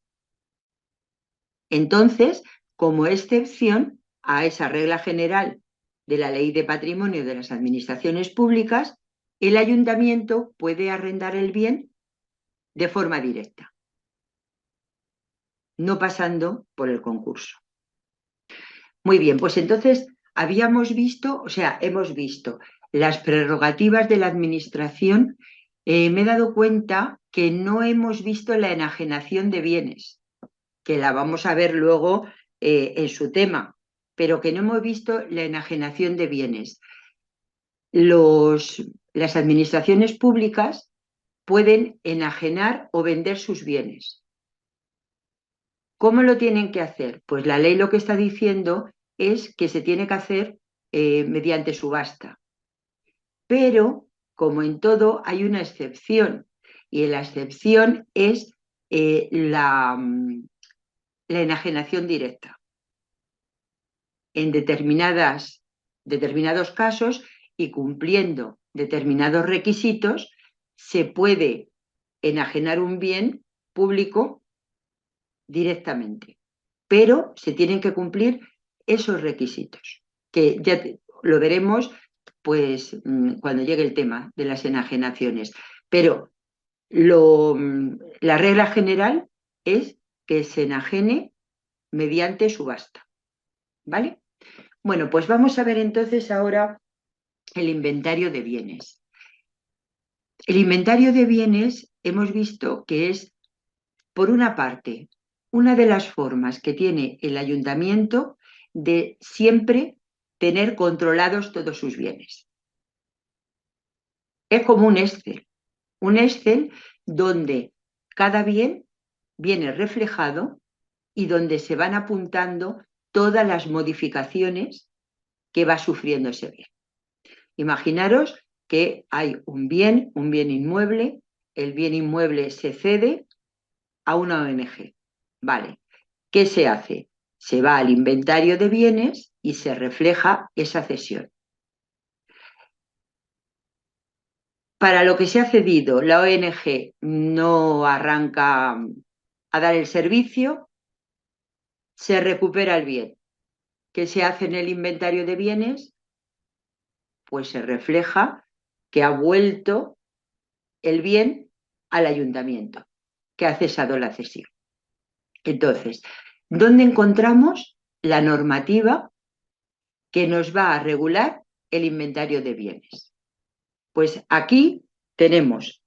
[SPEAKER 1] Entonces, como excepción a esa regla general de la Ley de Patrimonio de las Administraciones Públicas, el ayuntamiento puede arrendar el bien de forma directa, no pasando por el concurso. Muy bien, pues entonces hemos visto las prerrogativas de la Administración. Me he dado cuenta que no hemos visto la enajenación de bienes, que la vamos a ver luego en su tema, pero que no hemos visto la enajenación de bienes. Las administraciones públicas pueden enajenar o vender sus bienes. ¿Cómo lo tienen que hacer? Pues la ley lo que está diciendo es que se tiene que hacer mediante subasta. Pero, como en todo, hay una excepción, y la excepción es la enajenación directa. en determinados casos y cumpliendo determinados requisitos, se puede enajenar un bien público directamente, pero se tienen que cumplir esos requisitos, que ya lo veremos pues cuando llegue el tema de las enajenaciones. Pero la regla general es que se enajene mediante subasta, ¿vale? Bueno, pues vamos a ver entonces ahora el inventario de bienes. El inventario de bienes hemos visto que es, por una parte, una de las formas que tiene el ayuntamiento de siempre tener controlados todos sus bienes. Es como un Excel donde cada bien viene reflejado y donde se van apuntando todas las modificaciones que va sufriendo ese bien. Imaginaros que hay un bien inmueble, el bien inmueble se cede a una ONG. Vale, ¿qué se hace? Se va al inventario de bienes y se refleja esa cesión. Para lo que se ha cedido, la ONG no arranca a dar el servicio, se recupera el bien. ¿Qué se hace en el inventario de bienes? Pues se refleja que ha vuelto el bien al ayuntamiento, que ha cesado la cesión. Entonces, ¿dónde encontramos la normativa que nos va a regular el inventario de bienes? Pues aquí tenemos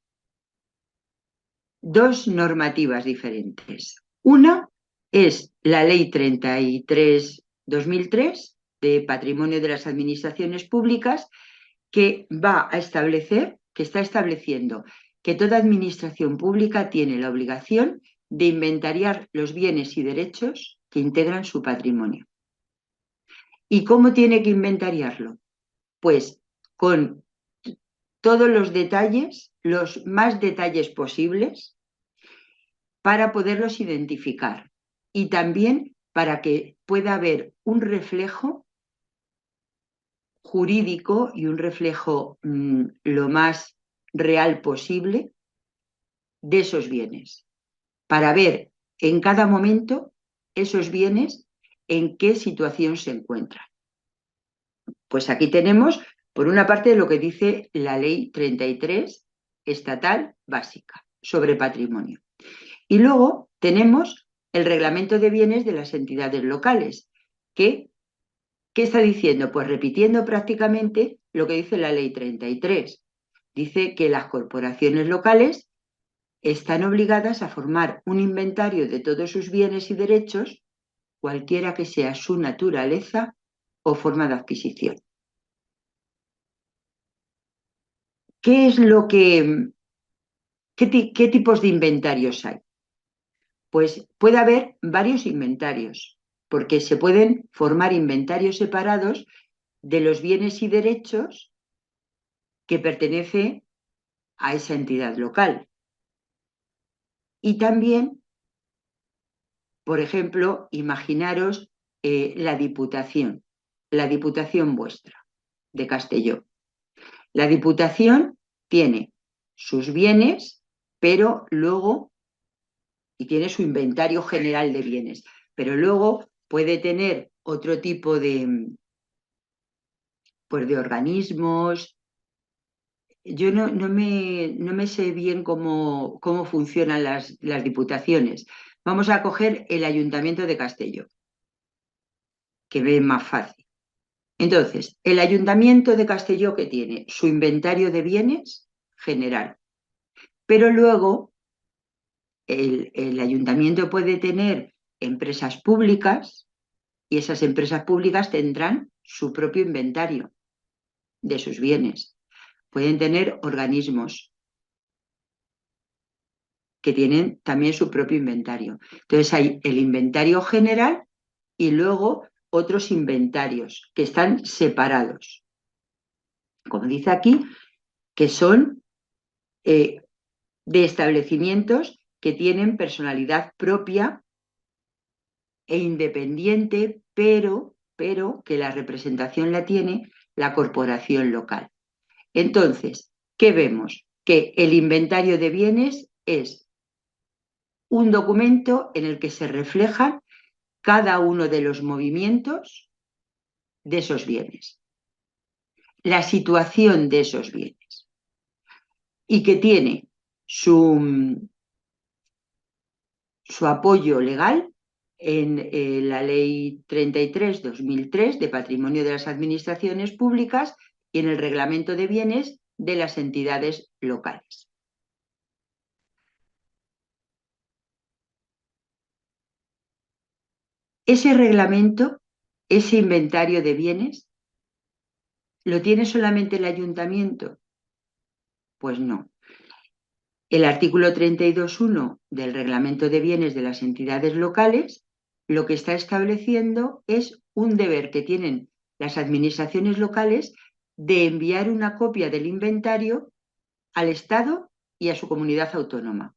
[SPEAKER 1] dos normativas diferentes. Una es la Ley 33/2003 de Patrimonio de las Administraciones Públicas, que va a establecer, que está estableciendo que toda administración pública tiene la obligación de inventariar los bienes y derechos que integran su patrimonio. ¿Y cómo tiene que inventariarlo? Pues con todos los detalles, los más detalles posibles, para poderlos identificar y también para que pueda haber un reflejo jurídico y un reflejo lo más real posible de esos bienes, para ver en cada momento esos bienes en qué situación se encuentran. Pues aquí tenemos, por una parte, lo que dice la Ley 33 estatal básica sobre patrimonio. Y luego tenemos el reglamento de bienes de las entidades locales, que, ¿qué está diciendo? Pues repitiendo prácticamente lo que dice la Ley 33. Dice que las corporaciones locales están obligadas a formar un inventario de todos sus bienes y derechos, cualquiera que sea su naturaleza o forma de adquisición. ¿Qué es lo que, qué tipos de inventarios hay? Pues puede haber varios inventarios, porque se pueden formar inventarios separados de los bienes y derechos que pertenece a esa entidad local. Y también, por ejemplo, imaginaros la Diputación vuestra de Castelló. La Diputación tiene sus bienes, pero luego, y tiene su inventario general de bienes, pero luego puede tener otro tipo pues de organismos. Yo no me sé bien cómo funcionan las diputaciones. Vamos a coger el Ayuntamiento de Castelló, que ve más fácil. Entonces, el Ayuntamiento de Castelló, que tiene su inventario de bienes general, pero luego el ayuntamiento puede tener empresas públicas y esas empresas públicas tendrán su propio inventario de sus bienes. Pueden tener organismos que tienen también su propio inventario. Entonces hay el inventario general y luego otros inventarios que están separados. Como dice aquí, que son de establecimientos que tienen personalidad propia e independiente, pero pero que la representación la tiene la corporación local. Entonces, ¿qué vemos? Que el inventario de bienes es un documento en el que se reflejan cada uno de los movimientos de esos bienes, la situación de esos bienes, y que tiene su apoyo legal en la Ley 33/2003 de Patrimonio de las Administraciones Públicas y en el Reglamento de Bienes de las entidades locales. Ese reglamento, ese inventario de bienes, ¿lo tiene solamente el ayuntamiento? Pues no. El artículo 32.1 del Reglamento de Bienes de las entidades locales lo que está estableciendo es un deber que tienen las administraciones locales de enviar una copia del inventario al Estado y a su comunidad autónoma.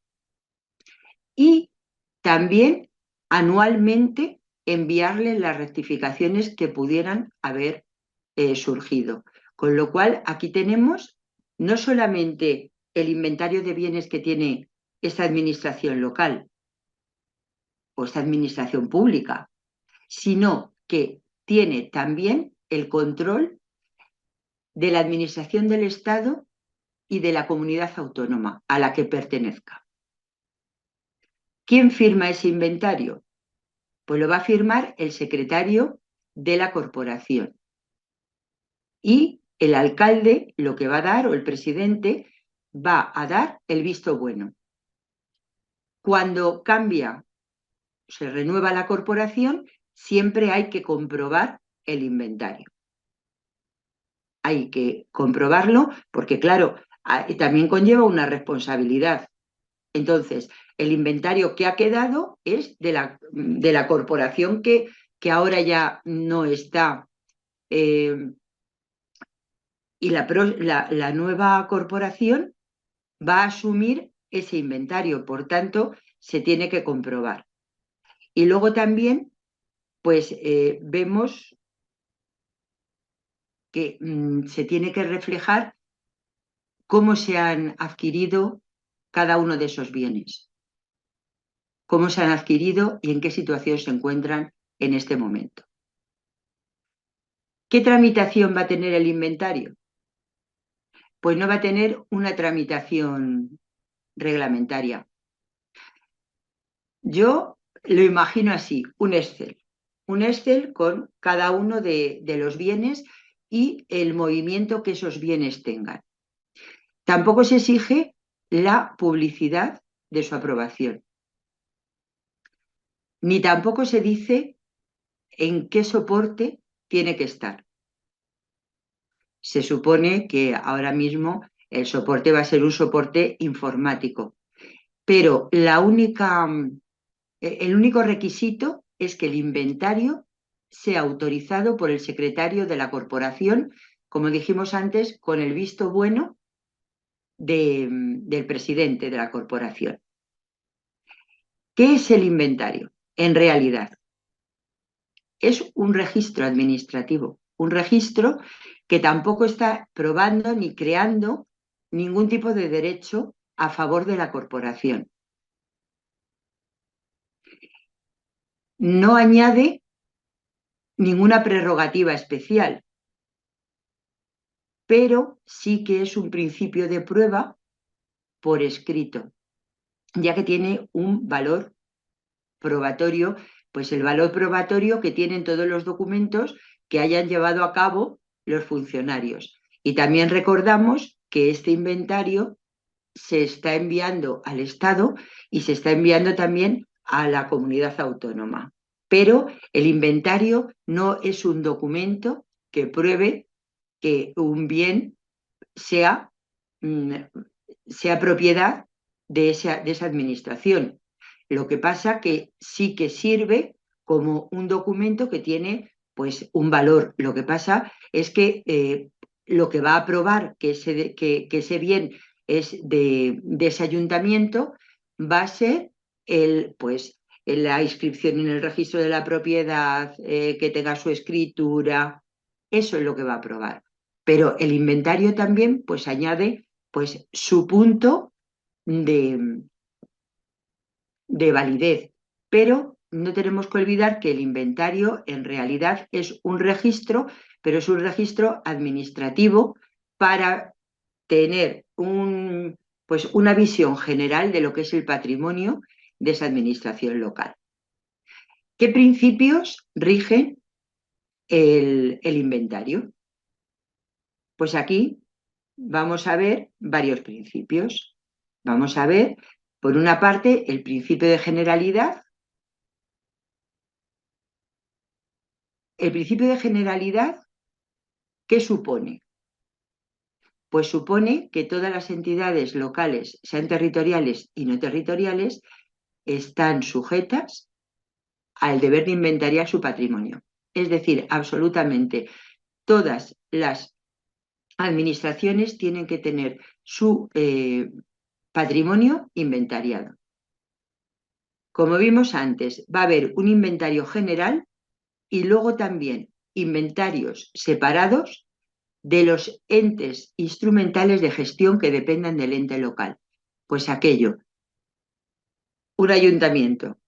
[SPEAKER 1] Y también anualmente enviarle las rectificaciones que pudieran haber surgido. Con lo cual, aquí tenemos no solamente el inventario de bienes que tiene esta administración local o esta administración pública, sino que tiene también el control de la administración del Estado y de la comunidad autónoma a la que pertenezca. ¿Quién firma ese inventario? Pues lo va a firmar el secretario de la corporación. Y el alcalde lo que va a dar, o el presidente, va a dar el visto bueno. Cuando cambia, se renueva la corporación, siempre hay que comprobar el inventario. Hay que comprobarlo porque, claro, también conlleva una responsabilidad. Entonces, el inventario que ha quedado es de la corporación que ahora ya no está. Y la nueva corporación va a asumir ese inventario, por tanto, se tiene que comprobar. Y luego también, pues vemos que se tiene que reflejar cómo se han adquirido cada uno de esos bienes, cómo se han adquirido y en qué situación se encuentran en este momento. ¿Qué tramitación va a tener el inventario? Pues no va a tener una tramitación reglamentaria. Yo lo imagino así, un Excel con cada uno de los bienes y el movimiento que esos bienes tengan. Tampoco se exige la publicidad de su aprobación, ni tampoco se dice en qué soporte tiene que estar. Se supone que ahora mismo el soporte va a ser un soporte informático, pero el único requisito es que el inventario sea autorizado por el secretario de la corporación, como dijimos antes, con el visto bueno del presidente de la corporación. ¿Qué es el inventario? En realidad, es un registro administrativo, un registro que tampoco está probando ni creando ningún tipo de derecho a favor de la corporación. No añade ninguna prerrogativa especial, pero sí que es un principio de prueba por escrito, ya que tiene un valor probatorio, pues el valor probatorio que tienen todos los documentos que hayan llevado a cabo los funcionarios. Y también recordamos que este inventario se está enviando al Estado y se está enviando también a la comunidad autónoma. Pero el inventario no es un documento que pruebe que un bien sea propiedad de esa administración. Lo que pasa que sí que sirve como un documento que tiene pues un valor. Lo que pasa es que lo que va a probar que ese bien es de ese ayuntamiento va a ser la inscripción en el registro de la propiedad, que tenga su escritura, eso es lo que va a aprobar. Pero el inventario también pues añade pues su punto de validez, pero no tenemos que olvidar que el inventario en realidad es un registro, pero es un registro administrativo para tener pues una visión general de lo que es el patrimonio de esa administración local. ¿Qué principios rigen el inventario? Pues aquí vamos a ver varios principios. Vamos a ver, por una parte, el principio de generalidad. El principio de generalidad, ¿qué supone? Pues supone que todas las entidades locales, sean territoriales y no territoriales, están sujetas al deber de inventariar su patrimonio. Es decir, absolutamente todas las administraciones tienen que tener su patrimonio inventariado. Como vimos antes, va a haber un inventario general y luego también inventarios separados de los entes instrumentales de gestión que dependan del ente local. Pues aquello, un ayuntamiento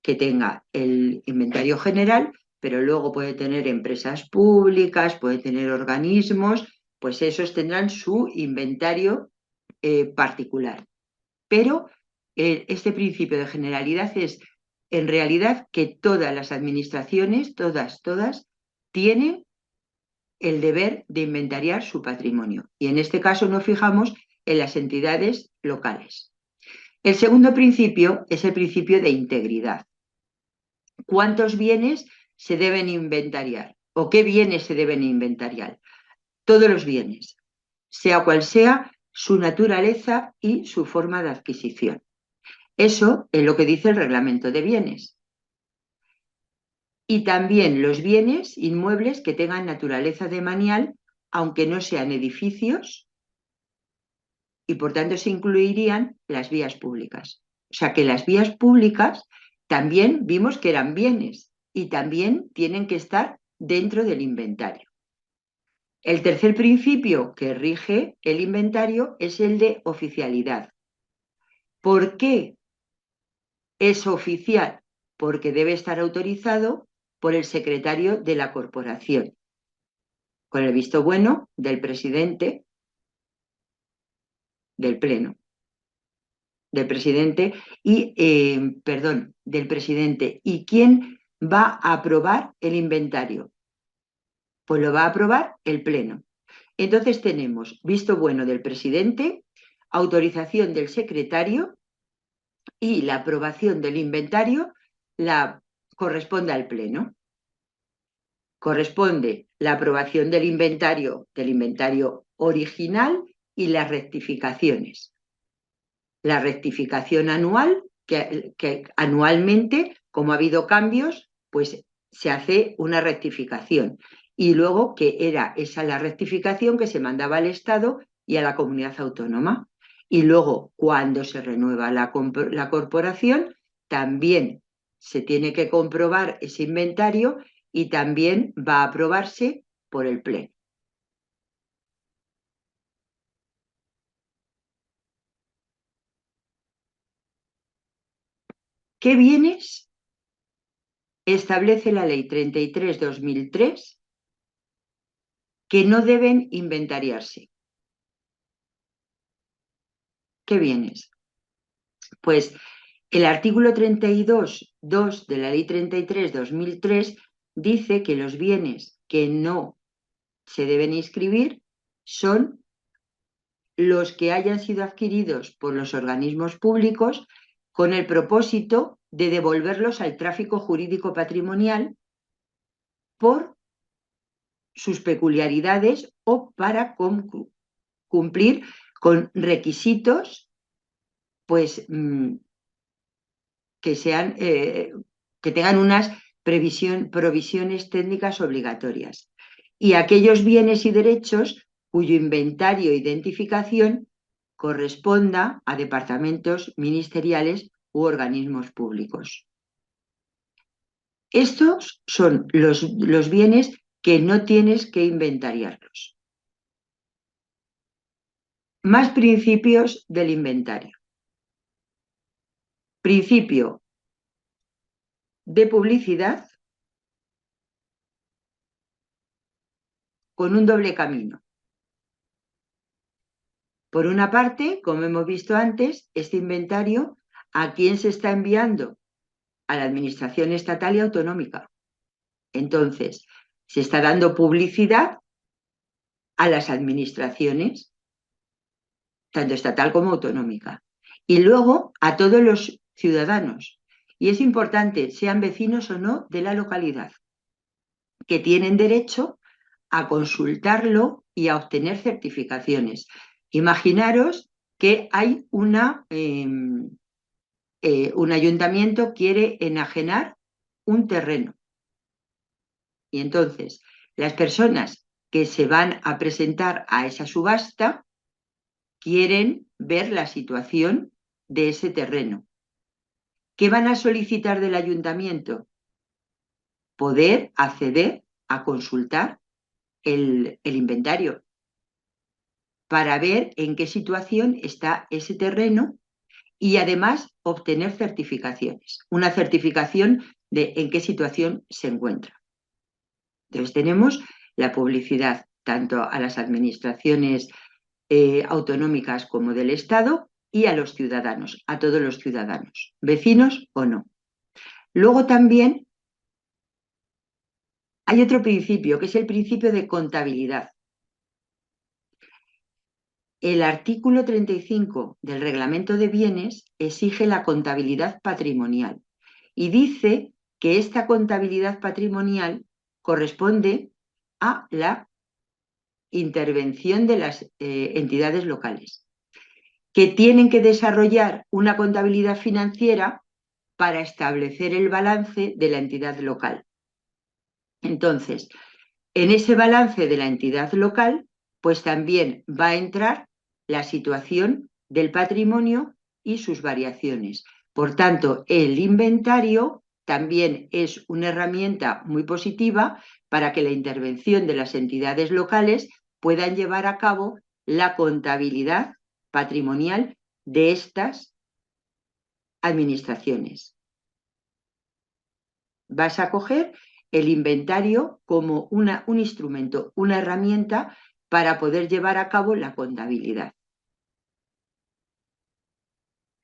[SPEAKER 1] que tenga el inventario general, pero luego puede tener empresas públicas, puede tener organismos, pues esos tendrán su inventario particular. Pero este principio de generalidad es en realidad que todas las administraciones, todas, tienen el deber de inventariar su patrimonio. Y en este caso nos fijamos en las entidades locales. El segundo principio es el principio de integridad. ¿Cuántos bienes se deben inventariar? ¿O qué bienes se deben inventariar? Todos los bienes, sea cual sea su naturaleza y su forma de adquisición. Eso es lo que dice el reglamento de bienes. Y también los bienes inmuebles que tengan naturaleza demanial, aunque no sean edificios, y por tanto se incluirían las vías públicas. O sea que las vías públicas también vimos que eran bienes y también tienen que estar dentro del inventario. El tercer principio que rige el inventario es el de oficialidad. ¿Por qué es oficial? Porque debe estar autorizado por el secretario de la corporación, con el visto bueno del presidente del pleno, del presidente del presidente. ¿Y quién va a aprobar el inventario? Pues lo va a aprobar el pleno. Entonces tenemos visto bueno del presidente, autorización del secretario y la aprobación del inventario la corresponde al pleno. Corresponde la aprobación del inventario original y las rectificaciones. La rectificación anual, que anualmente, como ha habido cambios, pues se hace una rectificación. Y luego que era esa la rectificación que se mandaba al Estado y a la comunidad autónoma. Y luego, cuando se renueva la corporación, también se tiene que comprobar ese inventario y también va a aprobarse por el Pleno. ¿Qué bienes establece la Ley 33/2003 que no deben inventariarse? ¿Qué bienes? Pues el artículo 32.2 de la Ley 33/2003 dice que los bienes que no se deben inscribir son los que hayan sido adquiridos por los organismos públicos con el propósito de devolverlos al tráfico jurídico patrimonial por sus peculiaridades o para cumplir con requisitos pues que tengan unas provisiones técnicas obligatorias. Y aquellos bienes y derechos cuyo inventario e identificación corresponda a departamentos ministeriales u organismos públicos. Estos son los bienes que no tienes que inventariarlos. Más principios del inventario. Principio de publicidad con un doble camino. Por una parte, como hemos visto antes, este inventario, ¿a quién se está enviando? A la administración estatal y autonómica. Entonces, se está dando publicidad a las administraciones, tanto estatal como autonómica. Y luego a todos los ciudadanos. Y es importante, sean vecinos o no de la localidad, que tienen derecho a consultarlo y a obtener certificaciones. Imaginaros que hay un ayuntamiento quiere enajenar un terreno. Y entonces, las personas que se van a presentar a esa subasta quieren ver la situación de ese terreno. ¿Qué van a solicitar del ayuntamiento? Poder acceder a consultar el inventario para ver en qué situación está ese terreno y además obtener certificaciones. Una certificación de en qué situación se encuentra. Entonces tenemos la publicidad tanto a las administraciones autonómicas como del Estado y a los ciudadanos, a todos los ciudadanos, vecinos o no. Luego también hay otro principio, que es el principio de contabilidad. El artículo 35 del Reglamento de Bienes exige la contabilidad patrimonial y dice que esta contabilidad patrimonial corresponde a la intervención de las entidades locales, que tienen que desarrollar una contabilidad financiera para establecer el balance de la entidad local. Entonces, en ese balance de la entidad local, pues también va a entrar la situación del patrimonio y sus variaciones. Por tanto, el inventario también es una herramienta muy positiva para que la intervención de las entidades locales puedan llevar a cabo la contabilidad patrimonial de estas administraciones. Vas a coger el inventario como un instrumento, una herramienta para poder llevar a cabo la contabilidad.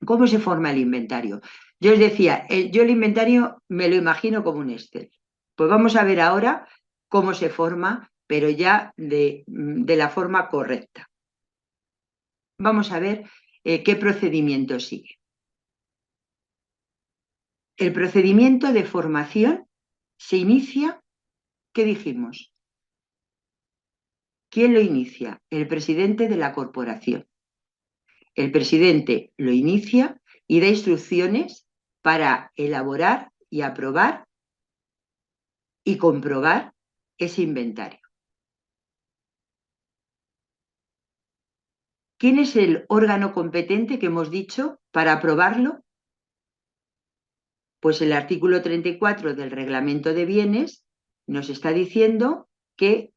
[SPEAKER 1] ¿Cómo se forma el inventario? Yo os decía, yo el inventario me lo imagino como un Excel. Pues vamos a ver ahora cómo se forma, pero ya de la forma correcta. Vamos a ver qué procedimiento sigue. El procedimiento de formación se inicia, ¿qué dijimos? ¿Quién lo inicia? El presidente de la corporación. El presidente lo inicia y da instrucciones para elaborar y aprobar y comprobar ese inventario. ¿Quién es el órgano competente que hemos dicho para aprobarlo? Pues el artículo 34 del Reglamento de Bienes nos está diciendo que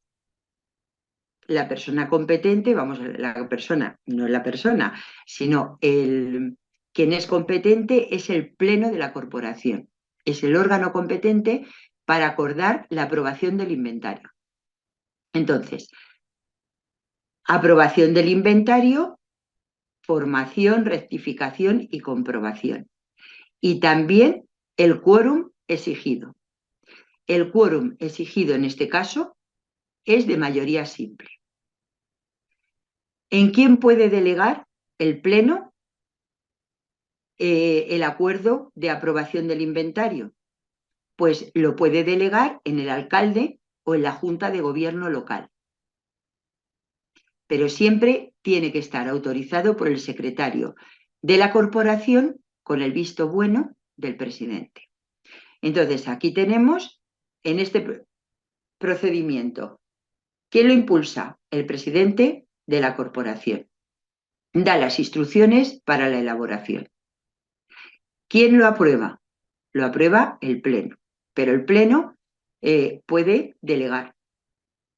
[SPEAKER 1] la persona competente, vamos, la persona, no la persona, sino quien es competente es el Pleno de la Corporación. Es el órgano competente para acordar la aprobación del inventario. Entonces, aprobación del inventario, formación, rectificación y comprobación. Y también el quórum exigido. El quórum exigido en este caso es de mayoría simple. ¿En quién puede delegar el Pleno el acuerdo de aprobación del inventario? Pues lo puede delegar en el alcalde o en la Junta de Gobierno local. Pero siempre tiene que estar autorizado por el secretario de la corporación con el visto bueno del presidente. Entonces, aquí tenemos en este procedimiento, ¿quién lo impulsa? El presidente de la corporación. Da las instrucciones para la elaboración. ¿Quién lo aprueba? Lo aprueba el Pleno. pero el Pleno puede delegar.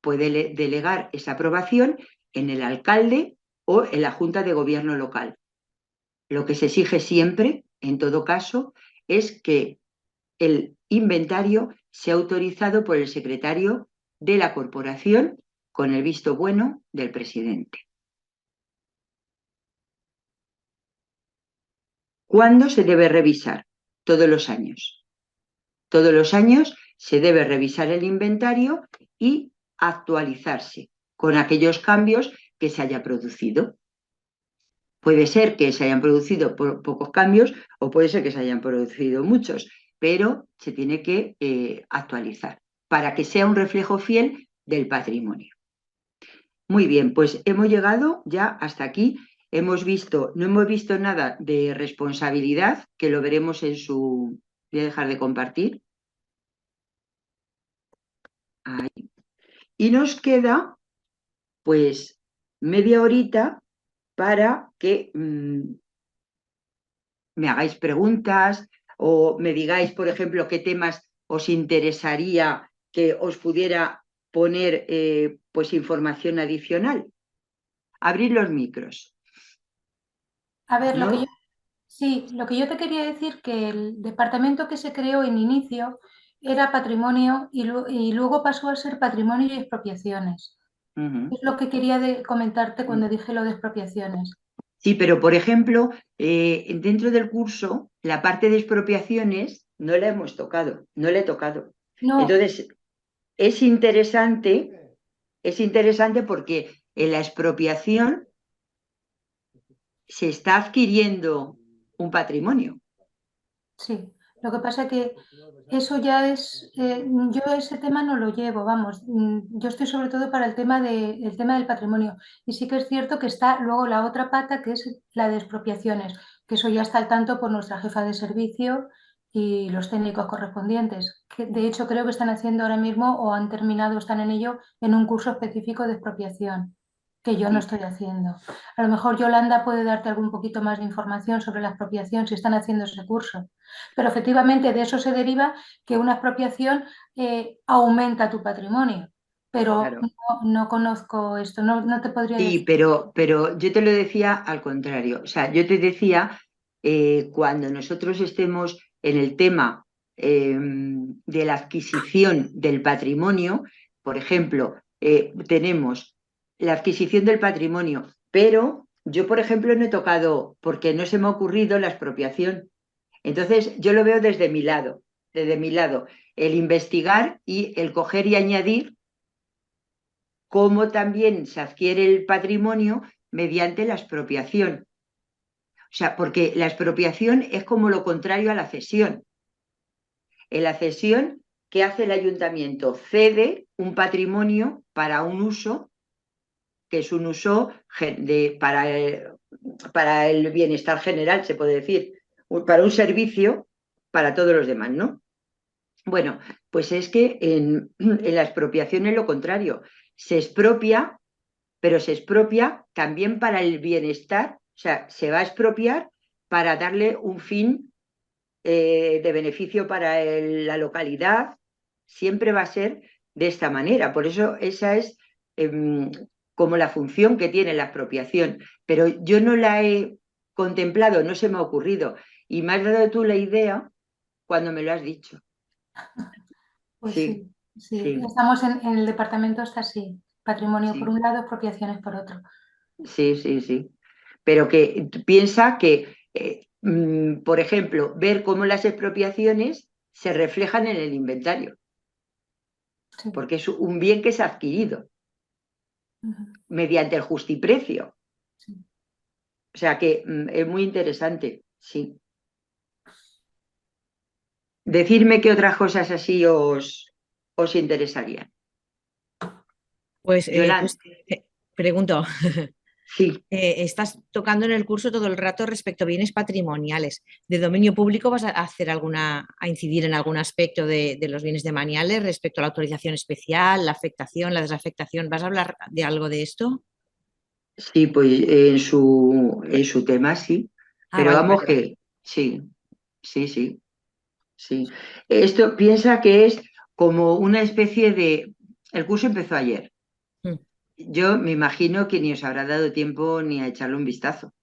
[SPEAKER 1] Puede delegar esa aprobación en el alcalde o en la Junta de Gobierno local. Lo que se exige siempre, en todo caso, es que el inventario sea autorizado por el secretario de la corporación con el visto bueno del presidente. ¿Cuándo se debe revisar? Todos los años. Todos los años se debe revisar el inventario y actualizarse con aquellos cambios que se haya producido. Puede ser que se hayan producido pocos cambios o puede ser que se hayan producido muchos, pero se tiene que actualizar para que sea un reflejo fiel del patrimonio. Muy bien, pues hemos llegado ya hasta aquí. No hemos visto nada de responsabilidad, que lo veremos en su... Voy a dejar de compartir. Ahí. Y nos queda, pues, media horita para que me hagáis preguntas o me digáis, por ejemplo, qué temas os interesaría que os pudiera poner pues información adicional. Abrir los micros,
[SPEAKER 2] A ver,
[SPEAKER 1] ¿no?
[SPEAKER 2] sí, lo que yo te quería decir que el departamento que se creó en inicio era patrimonio y luego pasó a ser patrimonio y expropiaciones.
[SPEAKER 1] Uh-huh.
[SPEAKER 2] Es lo que quería comentarte cuando dije lo de expropiaciones.
[SPEAKER 1] Sí, pero por ejemplo, dentro del curso, la parte de expropiaciones no la hemos tocado, no la he tocado.
[SPEAKER 2] No,
[SPEAKER 1] Entonces, es interesante porque en la expropiación se está adquiriendo un patrimonio.
[SPEAKER 2] sí. Lo que pasa que eso ya es, yo ese tema no lo llevo, vamos, yo estoy sobre todo para el tema del patrimonio. Y sí que es cierto que está luego la otra pata, que es la de expropiaciones, que eso ya está al tanto por nuestra jefa de servicio y los técnicos correspondientes, que de hecho creo que están haciendo ahora mismo o han terminado, están en ello, en un curso específico de expropiación, que yo no
[SPEAKER 1] Sí,
[SPEAKER 2] estoy haciendo. A lo mejor Yolanda puede darte algún poquito más de información sobre la expropiación si están haciendo ese curso. Pero efectivamente de eso se deriva que una expropiación aumenta tu patrimonio. Pero
[SPEAKER 1] claro.
[SPEAKER 2] no conozco esto, no te podría
[SPEAKER 1] Sí,
[SPEAKER 2] decir.
[SPEAKER 1] pero yo te lo decía al contrario. O sea, yo te decía, cuando nosotros estemos en el tema de la adquisición del patrimonio, por ejemplo, tenemos la adquisición del patrimonio, pero yo, por ejemplo, no he tocado, porque no se me ha ocurrido la expropiación. Entonces, yo lo veo desde mi lado, el investigar y el coger y añadir cómo también se adquiere el patrimonio mediante la expropiación. O sea, porque la expropiación es como lo contrario a la cesión. En la cesión, ¿qué hace el ayuntamiento? Cede un patrimonio para un uso, que es un uso para el bienestar general, se puede decir, para un servicio para todos los demás, ¿no? Bueno, pues es que en la expropiación es lo contrario. Se expropia, pero se expropia también para el bienestar, o sea, se va a expropiar para darle un fin de beneficio para la localidad, siempre va a ser de esta manera. Por eso esa es como la función que tiene la expropiación, pero yo no la he contemplado, no se me ha ocurrido, y me has dado tú la idea cuando me lo has dicho.
[SPEAKER 2] Pues
[SPEAKER 1] Sí,
[SPEAKER 2] sí, sí.
[SPEAKER 1] sí,
[SPEAKER 2] Estamos en el departamento, está así. Patrimonio por
[SPEAKER 1] sí,
[SPEAKER 2] un lado, expropiaciones por otro.
[SPEAKER 1] sí, sí, sí. Pero que piensa que, por ejemplo, ver cómo las expropiaciones se reflejan en el inventario,
[SPEAKER 2] Sí.
[SPEAKER 1] porque es un bien que se ha adquirido
[SPEAKER 2] Ujú,
[SPEAKER 1] mediante el justiprecio.
[SPEAKER 2] sí.
[SPEAKER 1] O sea que es muy interesante, sí. Decidme qué otras cosas así os interesarían.
[SPEAKER 3] Pues,
[SPEAKER 1] Yolanda,
[SPEAKER 3] pregunto,
[SPEAKER 1] sí.
[SPEAKER 3] estás tocando en el curso todo el rato respecto a bienes patrimoniales. ¿De dominio público vas a hacer a incidir en algún aspecto de los bienes demaniales respecto a la autorización especial, la afectación, la desafectación? ¿Vas a hablar de algo de esto?
[SPEAKER 1] Sí, pues en su tema sí.
[SPEAKER 3] Ah,
[SPEAKER 1] Pero
[SPEAKER 3] vale,
[SPEAKER 1] vamos
[SPEAKER 3] vale, vale.
[SPEAKER 1] que sí, sí, sí. sí. Esto piensa que es como una especie de... El curso empezó ayer.
[SPEAKER 3] Mm.
[SPEAKER 1] Yo me imagino que ni os habrá dado tiempo ni a echarle un vistazo,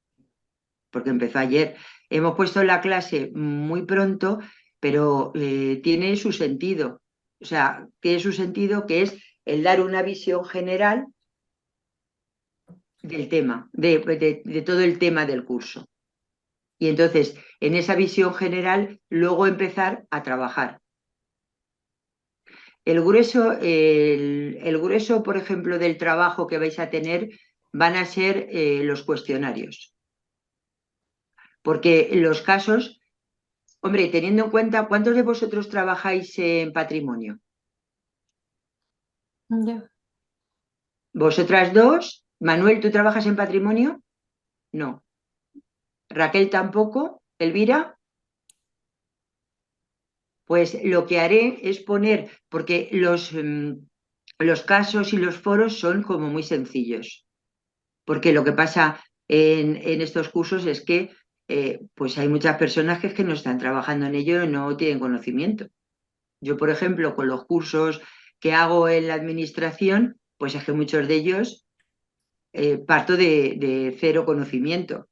[SPEAKER 1] porque empezó ayer. Hemos puesto la clase muy pronto, pero tiene su sentido. O sea, tiene su sentido que es el dar una visión general del tema, de todo el tema del curso. Y entonces, en esa visión general, luego empezar a trabajar. El grueso, por ejemplo, del trabajo que vais a tener van a ser los cuestionarios. Porque los casos, hombre, teniendo en cuenta, ¿cuántos de vosotros trabajáis en patrimonio?
[SPEAKER 2] Ya.
[SPEAKER 1] ¿Vosotras dos? Manuel, ¿tú trabajas en patrimonio? No. ¿Raquel tampoco? ¿Elvira? Pues lo que haré es poner, porque los casos y los foros son como muy sencillos, porque lo que pasa en estos cursos es que pues hay muchas personas que no están trabajando en ello y no tienen conocimiento. Yo, por ejemplo, con los cursos que hago en la administración, pues es que muchos de ellos parto de cero conocimiento.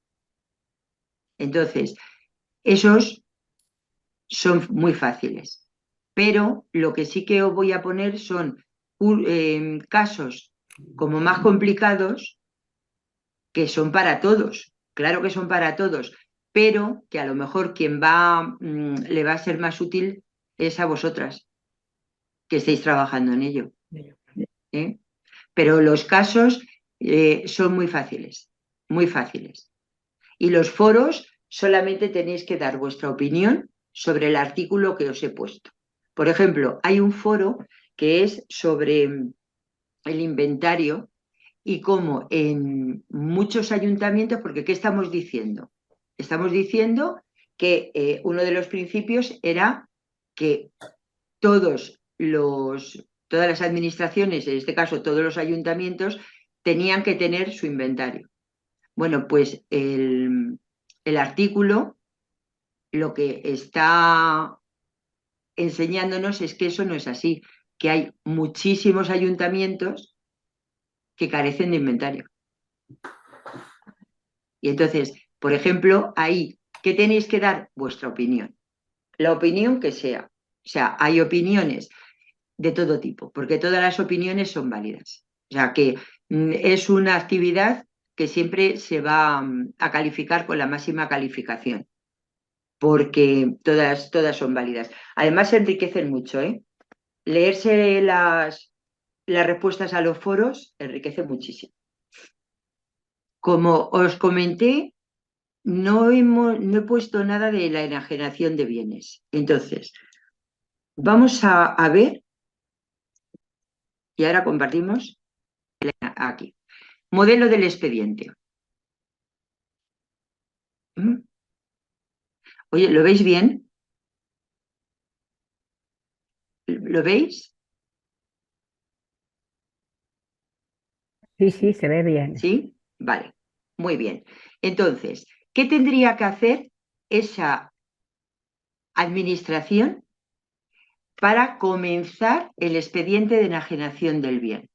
[SPEAKER 1] Entonces, esos son muy fáciles. Pero lo que sí que os voy a poner son casos como más complicados que son para todos. Claro que son para todos, pero que a lo mejor quien le va a ser más útil es a vosotras, que estéis trabajando en ello. ¿Eh? Pero los casos son muy fáciles, muy fáciles. Y los foros solamente tenéis que dar vuestra opinión sobre el artículo que os he puesto. Por ejemplo, hay un foro que es sobre el inventario y cómo en muchos ayuntamientos, porque ¿qué estamos diciendo? Estamos diciendo que uno de los principios era que todas las administraciones, en este caso todos los ayuntamientos, tenían que tener su inventario. Bueno, pues el artículo lo que está enseñándonos es que eso no es así, que hay muchísimos ayuntamientos que carecen de inventario. Y entonces, por ejemplo, ahí, ¿qué tenéis que dar? Vuestra opinión. La opinión que sea. O sea, hay opiniones de todo tipo, porque todas las opiniones son válidas. O sea, que es una actividad que siempre se va a calificar con la máxima calificación, porque todas son válidas. Además, se enriquecen mucho, ¿eh? Leerse las respuestas a los foros enriquece muchísimo. Como os comenté, no he puesto nada de la enajenación de bienes. Entonces, vamos a ver, y ahora compartimos aquí. Modelo del expediente. ¿Mm? Oye, ¿lo veis bien? ¿Lo veis?
[SPEAKER 4] Sí, sí, se ve bien.
[SPEAKER 1] ¿Sí? Vale, muy bien. Entonces, ¿qué tendría que hacer esa administración para comenzar el expediente de enajenación del bien?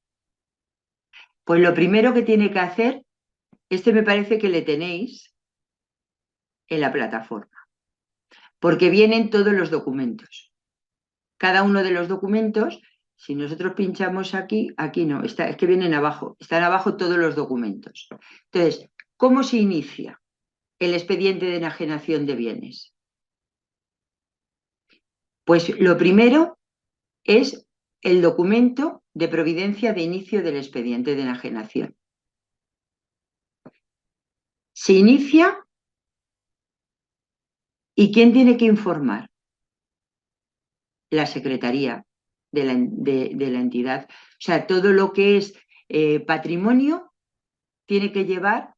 [SPEAKER 1] Pues lo primero que tiene que hacer, me parece que le tenéis en la plataforma, porque vienen todos los documentos. Cada uno de los documentos, si nosotros pinchamos aquí, aquí no, es que vienen abajo, están abajo todos los documentos. Entonces, ¿cómo se inicia el expediente de enajenación de bienes? Pues lo primero es el documento de providencia de inicio del expediente de enajenación. Se inicia y ¿quién tiene que informar? La secretaría de la entidad. O sea, todo lo que es patrimonio tiene que llevar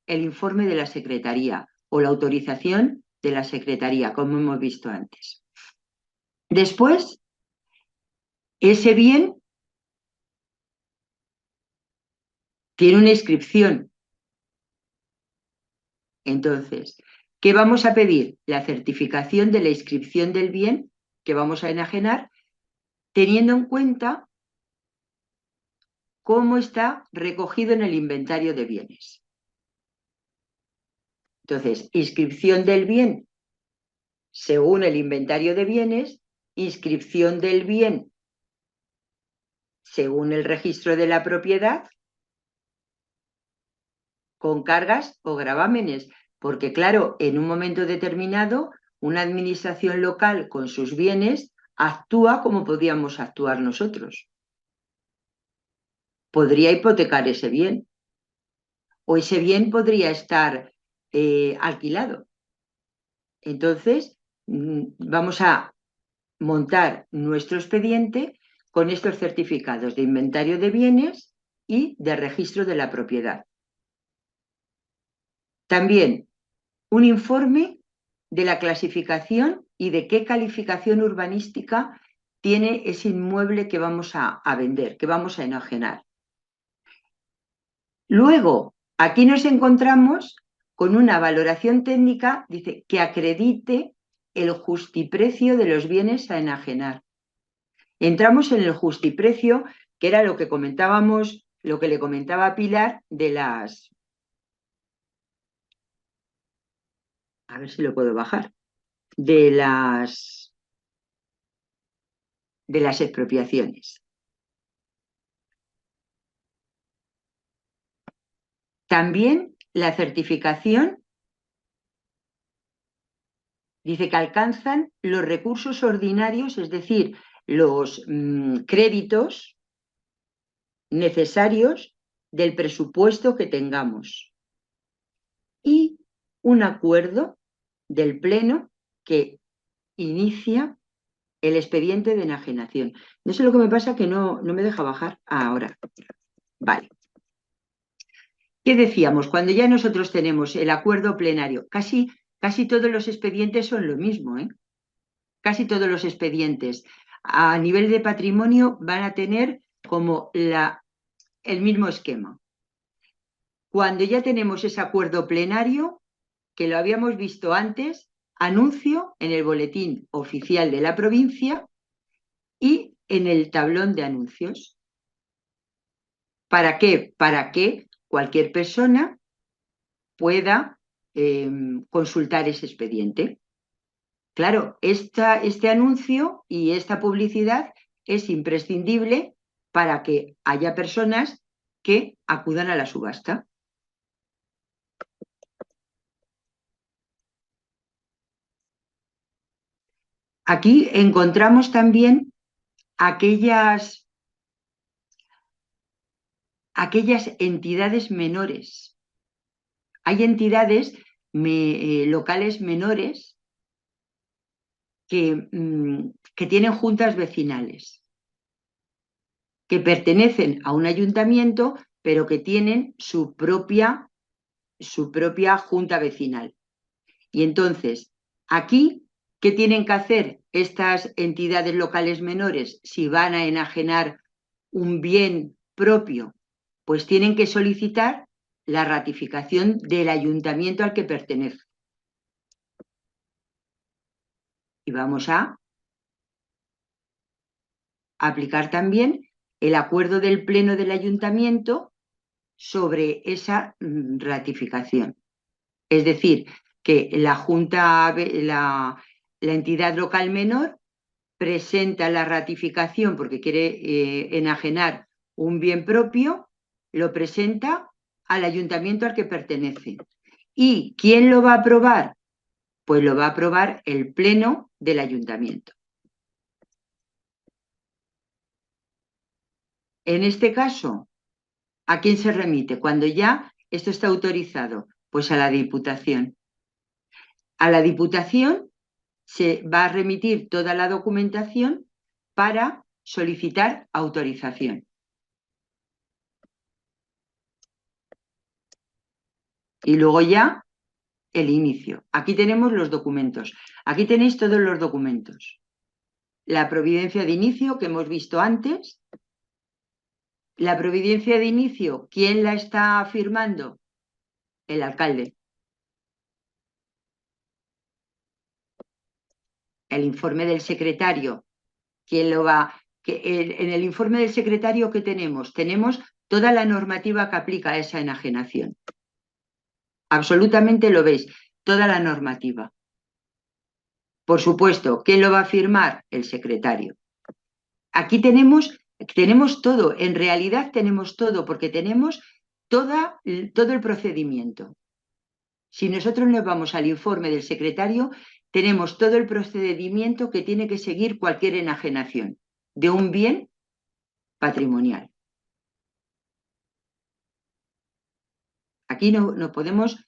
[SPEAKER 1] el informe de la secretaría o la autorización de la secretaría, como hemos visto antes. Después, ese bien tiene una inscripción. Entonces, ¿Qué vamos a pedir? La certificación de la inscripción del bien que vamos a enajenar, teniendo en cuenta cómo está recogido en el inventario de bienes. Entonces, inscripción del bien según el inventario de bienes, inscripción del bien según el registro de la propiedad, con cargas o gravámenes, porque claro, en un momento determinado, una administración local con sus bienes actúa como podíamos actuar nosotros. Podría hipotecar ese bien, o ese bien podría estar alquilado. Entonces, vamos a montar nuestro expediente con estos certificados de inventario de bienes y de registro de la propiedad. También un informe de la clasificación y de qué calificación urbanística tiene ese inmueble que vamos a vender, que vamos a enajenar. Luego, aquí nos encontramos con una valoración técnica, dice, que acredite el justiprecio de los bienes a enajenar. Entramos en el justiprecio, que era lo que comentábamos, lo que le comentaba a Pilar de las... A ver si lo puedo bajar. De las expropiaciones. También la certificación dice que alcanzan los recursos ordinarios, es decir, los créditos necesarios del presupuesto que tengamos. Y un acuerdo del Pleno que inicia el expediente de enajenación. No sé lo que me pasa, que no me deja bajar ahora. Vale. ¿Qué decíamos? Cuando ya nosotros tenemos el acuerdo plenario, casi todos los expedientes son lo mismo, ¿eh? Casi todos los expedientes a nivel de patrimonio van a tener como el mismo esquema. Cuando ya tenemos ese acuerdo plenario, que lo habíamos visto antes, anuncio en el boletín oficial de la provincia y en el tablón de anuncios. ¿Para qué? Para que cualquier persona pueda consultar ese expediente. Claro, este anuncio y esta publicidad es imprescindible para que haya personas que acudan a la subasta. Aquí encontramos también aquellas entidades menores. Hay entidades locales menores que tienen juntas vecinales, que pertenecen a un ayuntamiento, pero que tienen su propia junta vecinal. Y entonces, aquí, ¿qué tienen que hacer estas entidades locales menores si van a enajenar un bien propio? Pues tienen que solicitar la ratificación del ayuntamiento al que pertenece. Y vamos a aplicar también el acuerdo del Pleno del Ayuntamiento sobre esa ratificación. Es decir, que la entidad local menor presenta la ratificación porque quiere enajenar un bien propio, lo presenta al ayuntamiento al que pertenece. ¿Y quién lo va a aprobar? Pues lo va a aprobar el Pleno del Ayuntamiento. En este caso, ¿a quién se remite? Cuando ya esto está autorizado, pues a la Diputación. A la Diputación se va a remitir toda la documentación para solicitar autorización. Y luego ya el inicio. Aquí tenemos los documentos. Aquí tenéis todos los documentos. La providencia de inicio que hemos visto antes. La providencia de inicio, ¿quién la está firmando? El alcalde. el informe del secretario. ¿Quién lo va? En el informe del secretario, ¿qué tenemos? Tenemos toda la normativa que aplica a esa enajenación. Absolutamente lo veis, toda la normativa. Por supuesto, ¿quién lo va a firmar? El secretario. Aquí tenemos todo, en realidad tenemos todo, porque tenemos todo el procedimiento. Si nosotros nos vamos al informe del secretario, tenemos todo el procedimiento que tiene que seguir cualquier enajenación de un bien patrimonial. Aquí no podemos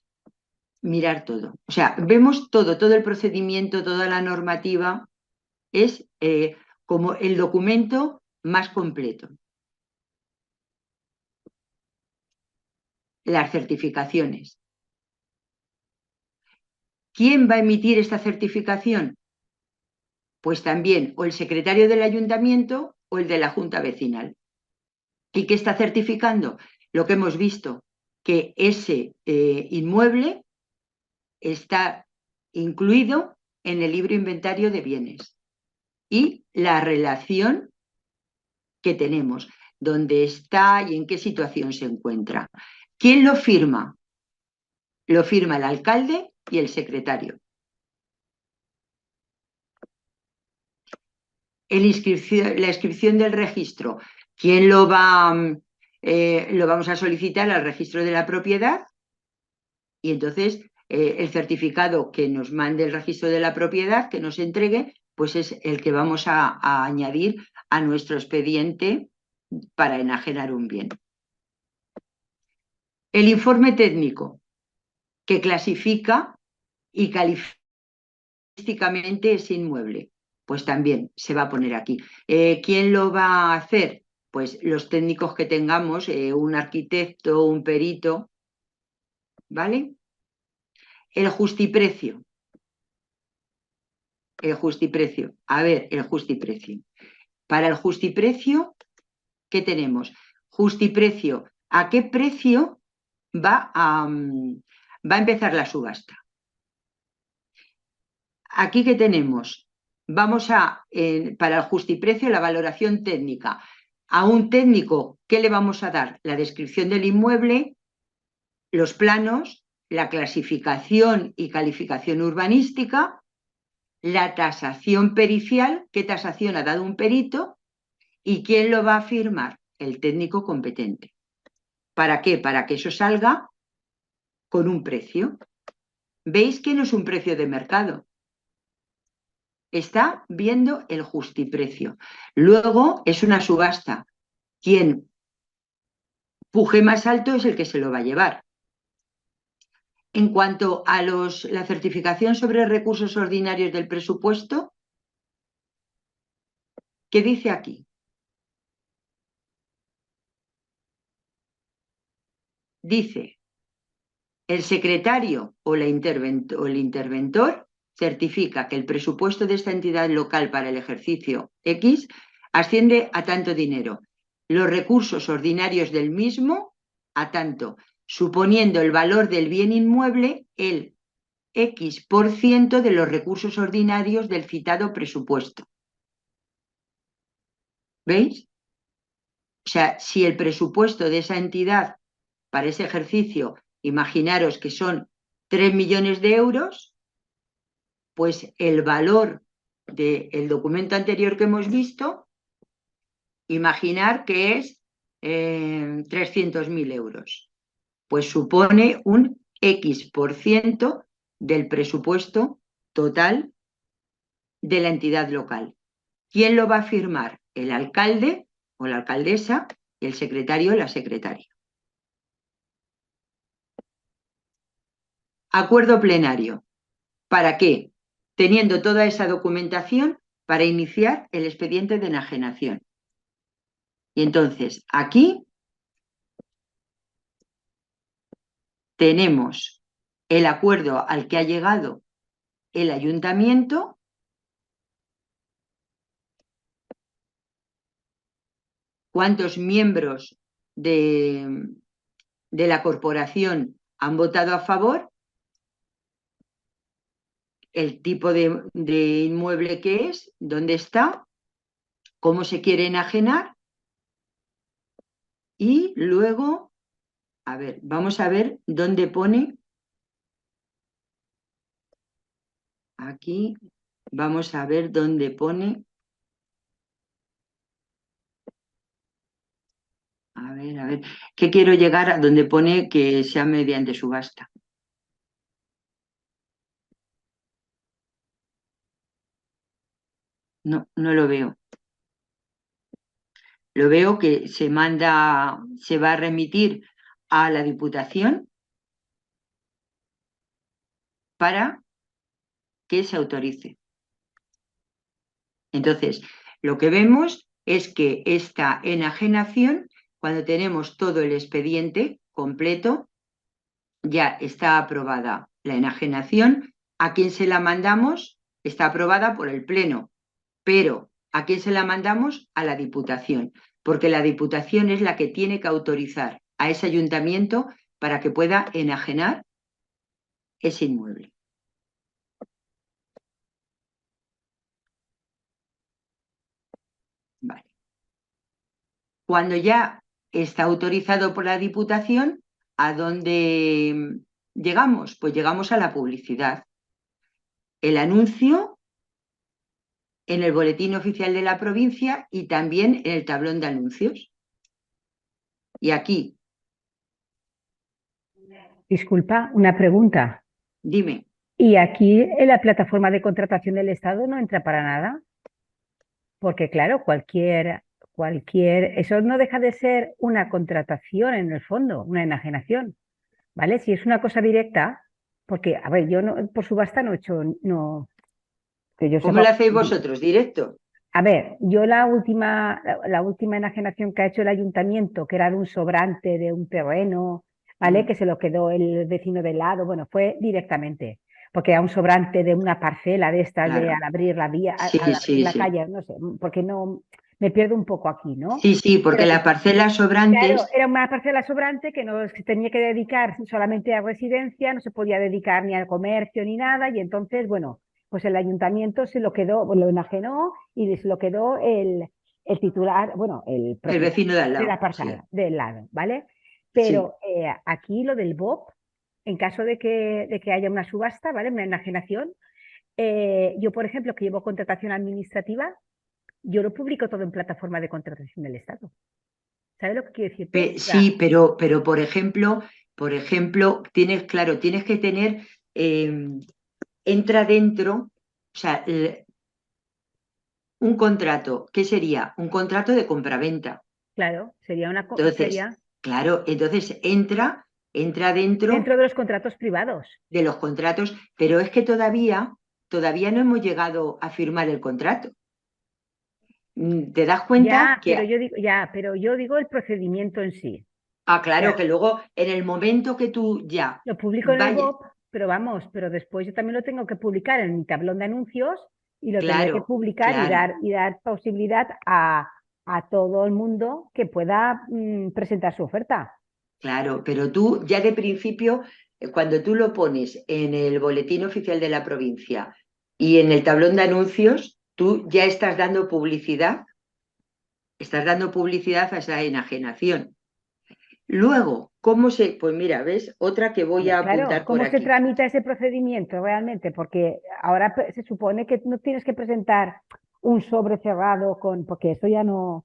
[SPEAKER 1] mirar todo. O sea, vemos todo el procedimiento, toda la normativa, es como el documento más completo. Las certificaciones. ¿Quién va a emitir esta certificación? Pues también o el secretario del ayuntamiento o el de la junta vecinal. ¿Y qué está certificando? Lo que hemos visto, que ese inmueble está incluido en el libro inventario de bienes y la relación que tenemos, dónde está y en qué situación se encuentra. ¿Quién lo firma? Lo firma el alcalde y el secretario. La inscripción del registro. ¿Quién lo va? Lo vamos a solicitar al registro de la propiedad y entonces el certificado que nos mande el registro de la propiedad, que nos entregue, pues es el que vamos a añadir a nuestro expediente para enajenar un bien. El informe técnico que clasifica y califica ese inmueble, pues también se va a poner aquí. ¿Quién lo va a hacer? Pues los técnicos que tengamos, un arquitecto, un perito, ¿vale? El justiprecio. El justiprecio. A ver, el justiprecio. Para el justiprecio, ¿qué tenemos? Justiprecio. ¿A qué precio va a empezar la subasta? Aquí, ¿qué tenemos? Vamos para el justiprecio, la valoración técnica. A un técnico, ¿qué le vamos a dar? La descripción del inmueble, los planos, la clasificación y calificación urbanística, la tasación pericial, qué tasación ha dado un perito y quién lo va a firmar, el técnico competente. ¿Para qué? Para que eso salga con un precio. ¿Veis que no es un precio de mercado? Está viendo el justiprecio. Luego es una subasta. Quien puje más alto es el que se lo va a llevar. En cuanto a la certificación sobre recursos ordinarios del presupuesto, ¿qué dice aquí? Dice, el secretario o el interventor certifica que el presupuesto de esta entidad local para el ejercicio X asciende a tanto dinero, los recursos ordinarios del mismo a tanto, suponiendo el valor del bien inmueble el X% de los recursos ordinarios del citado presupuesto. ¿Veis? O sea, si el presupuesto de esa entidad para ese ejercicio, imaginaros que son 3 millones de euros, pues el valor del documento anterior que hemos visto, imaginar que es 300.000 euros. Pues supone un X% del presupuesto total de la entidad local. ¿Quién lo va a firmar? El alcalde o la alcaldesa y el secretario o la secretaria. Acuerdo plenario. ¿Para qué? Teniendo toda esa documentación para iniciar el expediente de enajenación. Y entonces, aquí tenemos el acuerdo al que ha llegado el ayuntamiento cuántos miembros de la corporación han votado a favor el tipo de inmueble que es, dónde está, cómo se quiere enajenar y luego, a ver, vamos a ver dónde pone, aquí, vamos a ver dónde pone, a ver, que quiero llegar a donde pone que sea mediante subasta. No, no lo veo. Lo veo que se va a remitir a la Diputación para que se autorice. Entonces, lo que vemos es que esta enajenación, cuando tenemos todo el expediente completo, ya está aprobada la enajenación. ¿A quién se la mandamos? Está aprobada por el Pleno, pero ¿a quién se la mandamos? A la Diputación, porque la Diputación es la que tiene que autorizar a ese ayuntamiento para que pueda enajenar ese inmueble. Vale. Cuando ya está autorizado por la Diputación, ¿a dónde llegamos? Pues llegamos a la publicidad. El anuncio en el boletín oficial de la provincia y también en el tablón de anuncios. Y aquí,
[SPEAKER 4] Disculpa, una pregunta.
[SPEAKER 1] dime,
[SPEAKER 4] ¿Y aquí en la plataforma de contratación del Estado no entra para nada? Porque claro, eso no deja de ser una contratación en el fondo, una enajenación, ¿vale? Si es una cosa directa, porque, a ver, yo no, por subasta no he hecho, no, que yo
[SPEAKER 1] ¿cómo
[SPEAKER 4] sepa.
[SPEAKER 1] lo hacéis vosotros? ¿Directo?
[SPEAKER 4] A ver, yo la última enajenación que ha hecho el ayuntamiento, que era de un sobrante de un terreno, ¿vale? Que se lo quedó el vecino del lado, bueno, fue directamente, porque era un sobrante de una parcela de estas de
[SPEAKER 1] Claro.
[SPEAKER 4] al abrir la vía,
[SPEAKER 1] Sí,
[SPEAKER 4] al abrir
[SPEAKER 1] sí,
[SPEAKER 4] la
[SPEAKER 1] sí.
[SPEAKER 4] calle, no sé, porque no me pierdo un poco aquí, ¿no?
[SPEAKER 1] Sí, sí, porque
[SPEAKER 4] Pero
[SPEAKER 1] las parcelas sobrantes,
[SPEAKER 4] claro, era una parcela sobrante que no se tenía que dedicar solamente a residencia, no se podía dedicar ni al comercio ni nada, y entonces, bueno, pues el ayuntamiento se lo quedó, lo enajenó y se lo quedó el titular, bueno, el
[SPEAKER 1] el
[SPEAKER 4] propietario
[SPEAKER 1] vecino de al
[SPEAKER 4] de
[SPEAKER 1] lado.
[SPEAKER 4] la
[SPEAKER 1] Sí,
[SPEAKER 4] parcela, del lado, ¿vale?
[SPEAKER 1] sí.
[SPEAKER 4] Pero aquí lo del BOP, en caso de que haya una subasta, ¿vale? Una enajenación, yo, por ejemplo, que llevo contratación administrativa, yo lo publico todo en plataforma de contratación del Estado. ¿Sabes lo que quiero decirte? O sea,
[SPEAKER 1] Sí, pero por ejemplo, tienes que tener, entra dentro, o sea, un contrato, ¿qué sería? Un contrato de compraventa.
[SPEAKER 4] claro,
[SPEAKER 1] Entonces,
[SPEAKER 4] sería
[SPEAKER 1] claro, entonces entra dentro
[SPEAKER 4] dentro de los contratos privados.
[SPEAKER 1] de los contratos, pero es que todavía no hemos llegado a firmar el contrato. ¿Te das cuenta
[SPEAKER 4] Ya,
[SPEAKER 1] que,
[SPEAKER 4] pero yo digo el procedimiento en sí.
[SPEAKER 1] claro,
[SPEAKER 4] Ya,
[SPEAKER 1] que luego en el momento que tú ya
[SPEAKER 4] lo publico en el
[SPEAKER 1] vayas,
[SPEAKER 4] BOP, pero vamos, pero después yo también lo tengo que publicar en mi tablón de anuncios y lo tendré que
[SPEAKER 1] claro,
[SPEAKER 4] publicar y
[SPEAKER 1] claro,
[SPEAKER 4] dar posibilidad a todo el mundo que pueda presentar su oferta.
[SPEAKER 1] claro, pero tú ya de principio, cuando tú lo pones en el boletín oficial de la provincia y en el tablón de anuncios, tú ya estás dando publicidad a esa enajenación. Luego, pues mira, ¿ves? Otra que voy
[SPEAKER 4] Hombre,
[SPEAKER 1] a
[SPEAKER 4] claro,
[SPEAKER 1] apuntar por
[SPEAKER 4] ¿cómo se
[SPEAKER 1] aquí.
[SPEAKER 4] tramita ese procedimiento realmente? Porque ahora se supone que no tienes que presentar un sobre cerrado porque eso ya no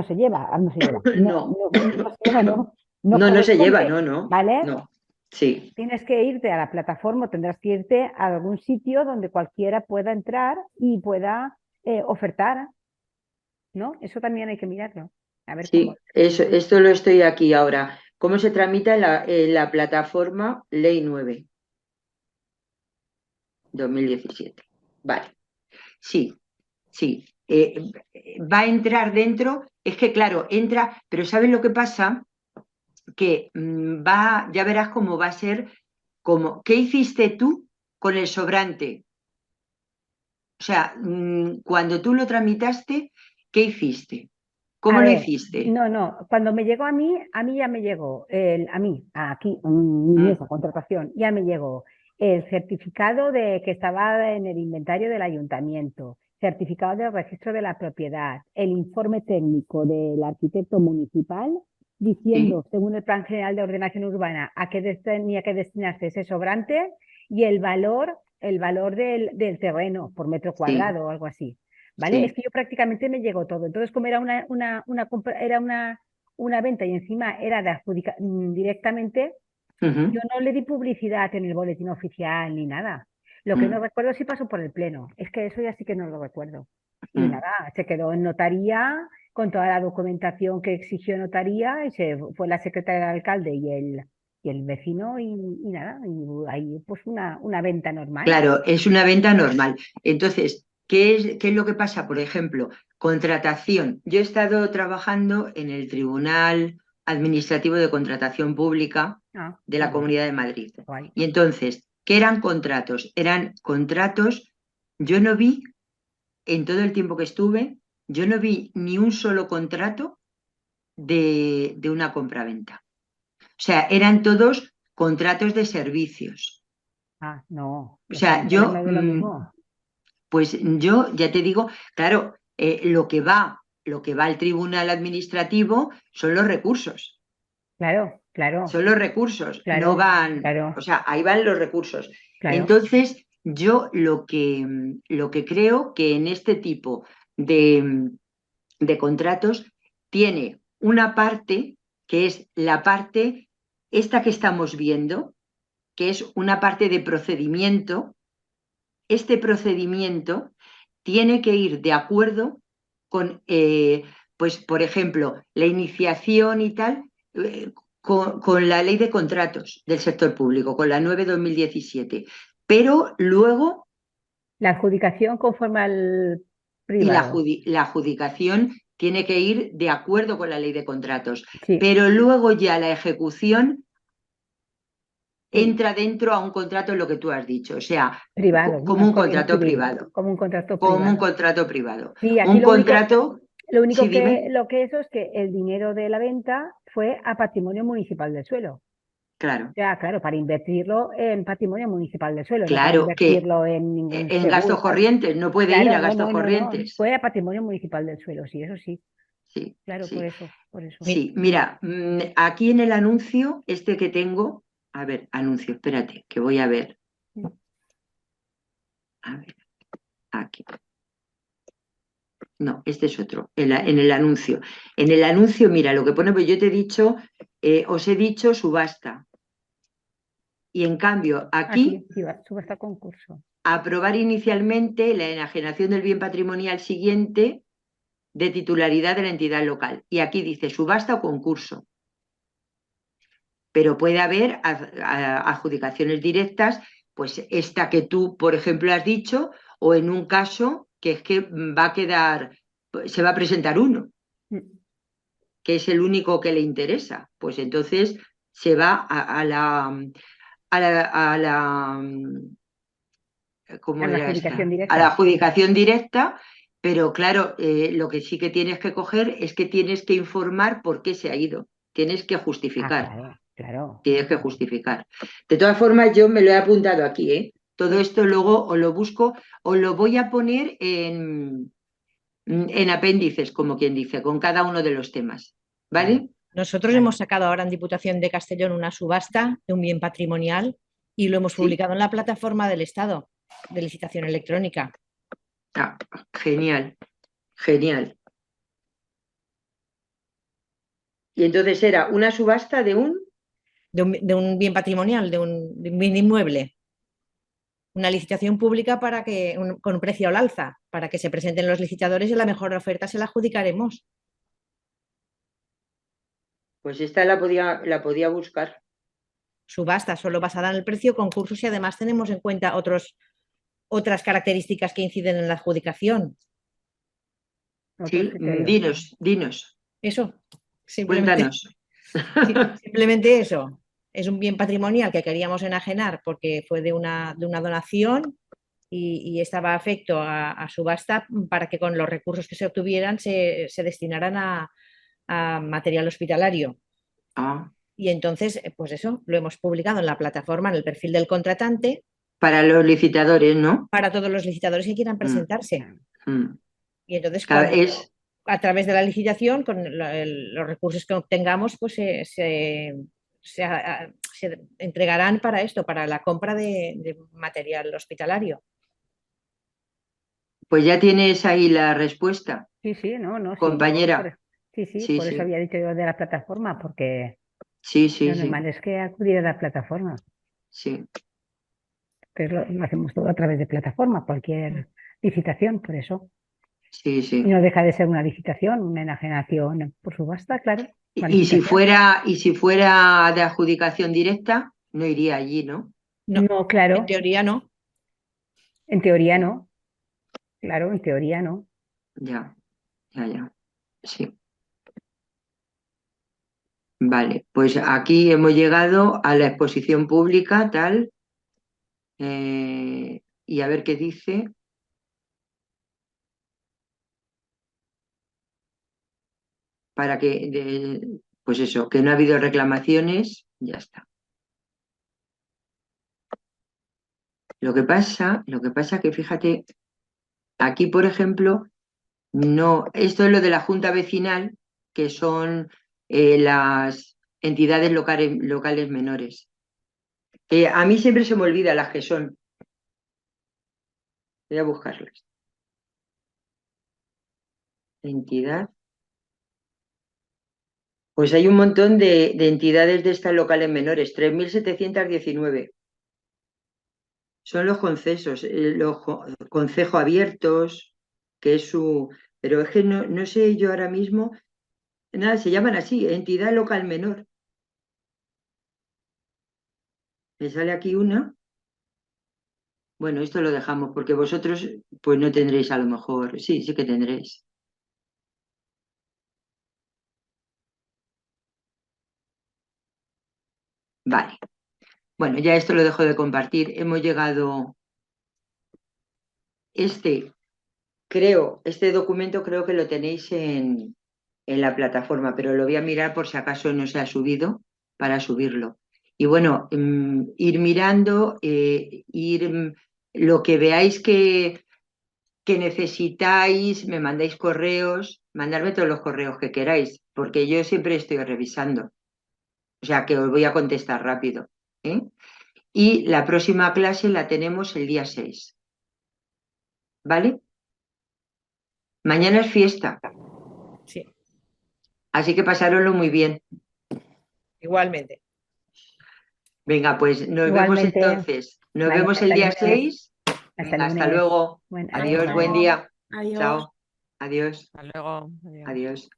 [SPEAKER 4] se lleva, no se lleva,
[SPEAKER 1] No,
[SPEAKER 4] no se lleva, no
[SPEAKER 1] no se lleva,
[SPEAKER 4] corresponde,
[SPEAKER 1] no, no,
[SPEAKER 4] ¿vale?
[SPEAKER 1] no. Sí,
[SPEAKER 4] Tienes que irte a la plataforma, tendrás que irte a algún sitio donde cualquiera pueda entrar y pueda ofertar, ¿no? Eso también hay que mirarlo. A ver cómo.
[SPEAKER 1] sí, esto lo estoy aquí ahora. ¿Cómo se tramita en la plataforma Ley 9, 2017? Vale, sí, sí. Va a entrar dentro, es que claro, entra, pero ¿sabes lo que pasa? Que ya verás cómo va a ser, ¿qué hiciste tú con el sobrante? O sea, cuando tú lo tramitaste, ¿qué hiciste?
[SPEAKER 4] A
[SPEAKER 1] ¿Cómo lo
[SPEAKER 4] ver,
[SPEAKER 1] hiciste?
[SPEAKER 4] no, cuando me llegó a mí ya me llegó, aquí,
[SPEAKER 1] Mm,
[SPEAKER 4] esa contratación, ya me llegó el certificado de que estaba en el inventario del ayuntamiento, certificado del registro de la propiedad, el informe técnico del arquitecto municipal diciendo, según el Plan General de Ordenación Urbana, a qué tenía que destinarse ese sobrante y el valor del terreno por metro cuadrado o algo así. ¿Vale?
[SPEAKER 1] Sí.
[SPEAKER 4] Es que yo prácticamente me llegó todo. Entonces, como era una venta y encima era de adjudicar directamente,
[SPEAKER 1] Ujú.
[SPEAKER 4] yo no le di publicidad en el boletín oficial ni nada. Lo que no recuerdo es si pasó por el pleno. Es que eso ya sí que no lo recuerdo. Y nada, se quedó en notaría con toda la documentación que exigió notaría y se fue la secretaria del alcalde y el vecino y nada, y ahí pues una venta normal.
[SPEAKER 1] Claro, es una venta normal. Entonces, qué es lo que pasa? Por ejemplo, contratación. Yo he estado trabajando en el Tribunal Administrativo de Contratación Pública
[SPEAKER 4] Ah,
[SPEAKER 1] de la
[SPEAKER 4] muy bien,
[SPEAKER 1] Comunidad de Madrid.
[SPEAKER 4] guay.
[SPEAKER 1] Y entonces, ¿qué eran contratos? Eran contratos, yo no vi, en todo el tiempo que estuve, yo no vi ni un solo contrato de una compraventa. O sea, eran todos contratos de servicios.
[SPEAKER 4] Ah, no,
[SPEAKER 1] O
[SPEAKER 4] estamos
[SPEAKER 1] sea,
[SPEAKER 4] hablando de lo mismo.
[SPEAKER 1] pues yo ya te digo, claro, lo que va al tribunal administrativo son los recursos.
[SPEAKER 4] Claro, claro,
[SPEAKER 1] Son los recursos, no
[SPEAKER 4] claro,
[SPEAKER 1] van,
[SPEAKER 4] claro,
[SPEAKER 1] o sea, ahí van los recursos.
[SPEAKER 4] claro.
[SPEAKER 1] Entonces, yo lo que creo que en este tipo de contratos tiene una parte que es la parte esta que estamos viendo, que es una parte de procedimiento. Este procedimiento tiene que ir de acuerdo con, pues, por ejemplo, la iniciación y tal, con la ley de contratos del sector público, con la 9/2017. Pero luego,
[SPEAKER 4] La adjudicación conforme al
[SPEAKER 1] y
[SPEAKER 4] privado.
[SPEAKER 1] la adjudicación tiene que ir de acuerdo con la ley de contratos.
[SPEAKER 4] Sí,
[SPEAKER 1] Pero luego ya la ejecución
[SPEAKER 4] sí,
[SPEAKER 1] entra dentro a un contrato, lo que tú has dicho, o sea,
[SPEAKER 4] privado,
[SPEAKER 1] como un
[SPEAKER 4] como bien
[SPEAKER 1] contrato
[SPEAKER 4] civil,
[SPEAKER 1] privado,
[SPEAKER 4] como un contrato
[SPEAKER 1] como un
[SPEAKER 4] privado.
[SPEAKER 1] contrato privado.
[SPEAKER 4] Sí, aquí
[SPEAKER 1] Un contrato,
[SPEAKER 4] lo
[SPEAKER 1] sí,
[SPEAKER 4] único
[SPEAKER 1] dime,
[SPEAKER 4] lo que eso es que el dinero de la venta fue a patrimonio municipal del suelo.
[SPEAKER 1] claro,
[SPEAKER 4] O sea, claro, para invertirlo en patrimonio municipal del suelo, no para
[SPEAKER 1] claro que
[SPEAKER 4] invertirlo en ningún
[SPEAKER 1] en gastos
[SPEAKER 4] seguro.
[SPEAKER 1] corrientes, no puede ir
[SPEAKER 4] Claro,
[SPEAKER 1] a
[SPEAKER 4] no,
[SPEAKER 1] gastos
[SPEAKER 4] no, no, no.
[SPEAKER 1] corrientes.
[SPEAKER 4] Fue a patrimonio municipal del suelo, sí, eso sí.
[SPEAKER 1] Sí,
[SPEAKER 4] Claro, por
[SPEAKER 1] sí,
[SPEAKER 4] eso, por eso.
[SPEAKER 1] sí. Mira, aquí en el anuncio, este que tengo, a ver, anuncio, espérate, que voy a ver. A ver, aquí. No, este es otro, en el anuncio. En el anuncio, mira, lo que pone, pues yo te he dicho, os he dicho subasta. Y en cambio, aquí,
[SPEAKER 4] Aquí, subasta concurso.
[SPEAKER 1] aprobar inicialmente la enajenación del bien patrimonial siguiente de titularidad de la entidad local. Y aquí dice subasta o concurso. Pero puede haber adjudicaciones directas, pues esta que tú, por ejemplo, has dicho, o en un caso que es que va a quedar, se va a presentar uno, que es el único que le interesa. Pues entonces se va a la ¿cómo
[SPEAKER 4] A la
[SPEAKER 1] era
[SPEAKER 4] adjudicación
[SPEAKER 1] esta? A la
[SPEAKER 4] directa.
[SPEAKER 1] adjudicación directa, pero claro, lo que sí que tienes que coger es que tienes que informar por qué se ha ido. Tienes que
[SPEAKER 4] Ah,
[SPEAKER 1] justificar,
[SPEAKER 4] claro, claro.
[SPEAKER 1] tienes que justificar. De todas formas, yo me lo he apuntado aquí, ¿eh? Todo
[SPEAKER 4] Sí.
[SPEAKER 1] esto luego os lo busco, os lo voy a poner en apéndices, como quien dice, con cada uno de los temas.
[SPEAKER 4] Vale,
[SPEAKER 1] ¿Vale?
[SPEAKER 3] Nosotros
[SPEAKER 4] vale.
[SPEAKER 3] hemos sacado ahora en Diputación de Castellón una subasta de un bien patrimonial y lo hemos
[SPEAKER 1] Sí.
[SPEAKER 3] publicado en la plataforma del Estado de licitación electrónica.
[SPEAKER 1] Ah, genial, genial. Y entonces era una subasta de un...
[SPEAKER 3] De un bien patrimonial, de un bien inmueble. Una licitación pública con un precio al alza, para que se presenten los licitadores y la mejor oferta se la adjudicaremos.
[SPEAKER 1] Pues esta la podía buscar.
[SPEAKER 3] Subasta solo basada en el precio, concursos y además tenemos en cuenta otras características que inciden en la adjudicación.
[SPEAKER 4] Otros
[SPEAKER 1] Sí,
[SPEAKER 4] criterios.
[SPEAKER 1] dinos,
[SPEAKER 3] Eso, simplemente,
[SPEAKER 1] cuéntanos.
[SPEAKER 3] simplemente eso. Es un bien patrimonial que queríamos enajenar porque fue de una donación y estaba afecto a subasta para que con los recursos que se obtuvieran se destinaran a material hospitalario.
[SPEAKER 1] Ah,
[SPEAKER 3] Y entonces, pues eso, lo hemos publicado en la plataforma, en el perfil del contratante,
[SPEAKER 1] Para los licitadores, ¿no?
[SPEAKER 3] para todos los licitadores que quieran presentarse.
[SPEAKER 1] Mm.
[SPEAKER 3] Y entonces,
[SPEAKER 1] Claro,
[SPEAKER 3] cuando, a través de la licitación, con los recursos que obtengamos, pues se entregarán para esto, para la compra de material hospitalario.
[SPEAKER 1] pues ya tienes ahí la respuesta,
[SPEAKER 4] Sí, sí, no, sí,
[SPEAKER 1] compañera. Sí,
[SPEAKER 4] por eso
[SPEAKER 1] sí.
[SPEAKER 4] había dicho yo de la plataforma, porque
[SPEAKER 1] Sí, sí,
[SPEAKER 4] lo
[SPEAKER 1] sí.
[SPEAKER 4] normal es que acudir a la plataforma,
[SPEAKER 1] Sí,
[SPEAKER 4] que lo hacemos todo a través de plataforma, cualquier licitación, por eso.
[SPEAKER 1] sí,
[SPEAKER 4] Y
[SPEAKER 1] sí.
[SPEAKER 4] no deja de ser una licitación, una enajenación por subasta, claro. una
[SPEAKER 1] Y si
[SPEAKER 4] licitación.
[SPEAKER 1] fuera de adjudicación directa, no iría allí, ¿no?
[SPEAKER 3] No,
[SPEAKER 4] No,
[SPEAKER 3] en
[SPEAKER 4] claro,
[SPEAKER 3] teoría no.
[SPEAKER 4] en teoría no, claro, en teoría no.
[SPEAKER 1] Ya, ya. Sí. Vale, pues aquí hemos llegado a la exposición pública, tal, y a ver qué dice. Para que, pues eso, que no ha habido reclamaciones, ya está. Lo que pasa que fíjate, aquí, por ejemplo, no, esto es lo de la Junta Vecinal, que son las entidades locales menores. A mí siempre se me olvida las que son. Voy a buscarlas. Entidad. Pues hay un montón de entidades de estas locales menores, 3.719. Son los concesos, los concejo abiertos, que es su... Pero es que no sé yo ahora mismo, nada, se llaman así, entidad local menor. Me sale aquí una. Bueno, esto lo dejamos porque vosotros pues no tendréis a lo mejor, sí que tendréis. Vale. Bueno, ya esto lo dejo de compartir. Hemos llegado, este documento creo que lo tenéis en la plataforma, pero lo voy a mirar por si acaso no se ha subido para subirlo. Y bueno, ir mirando, lo que veáis que necesitáis, me mandáis correos, mandarme todos los correos que queráis, porque yo siempre estoy revisando. O sea que os voy a contestar rápido. ¿Eh? Y la próxima clase la tenemos el día 6. ¿Vale? Mañana es fiesta,
[SPEAKER 3] Sí,
[SPEAKER 1] así que pasároslo muy bien.
[SPEAKER 3] igualmente.
[SPEAKER 1] Venga, pues nos vemos
[SPEAKER 4] Igualmente,
[SPEAKER 1] entonces. Nos
[SPEAKER 4] vale,
[SPEAKER 1] vemos el
[SPEAKER 4] hasta
[SPEAKER 1] día
[SPEAKER 4] lunes.
[SPEAKER 1] 6.
[SPEAKER 4] Hasta
[SPEAKER 1] Venga, hasta
[SPEAKER 4] lunes.
[SPEAKER 1] luego.
[SPEAKER 4] Bueno,
[SPEAKER 1] Adiós,
[SPEAKER 5] Hasta
[SPEAKER 1] buen
[SPEAKER 5] luego.
[SPEAKER 1] día.
[SPEAKER 5] Adiós.
[SPEAKER 1] Chao. Adiós.
[SPEAKER 5] Hasta luego. Adiós.
[SPEAKER 1] Adiós.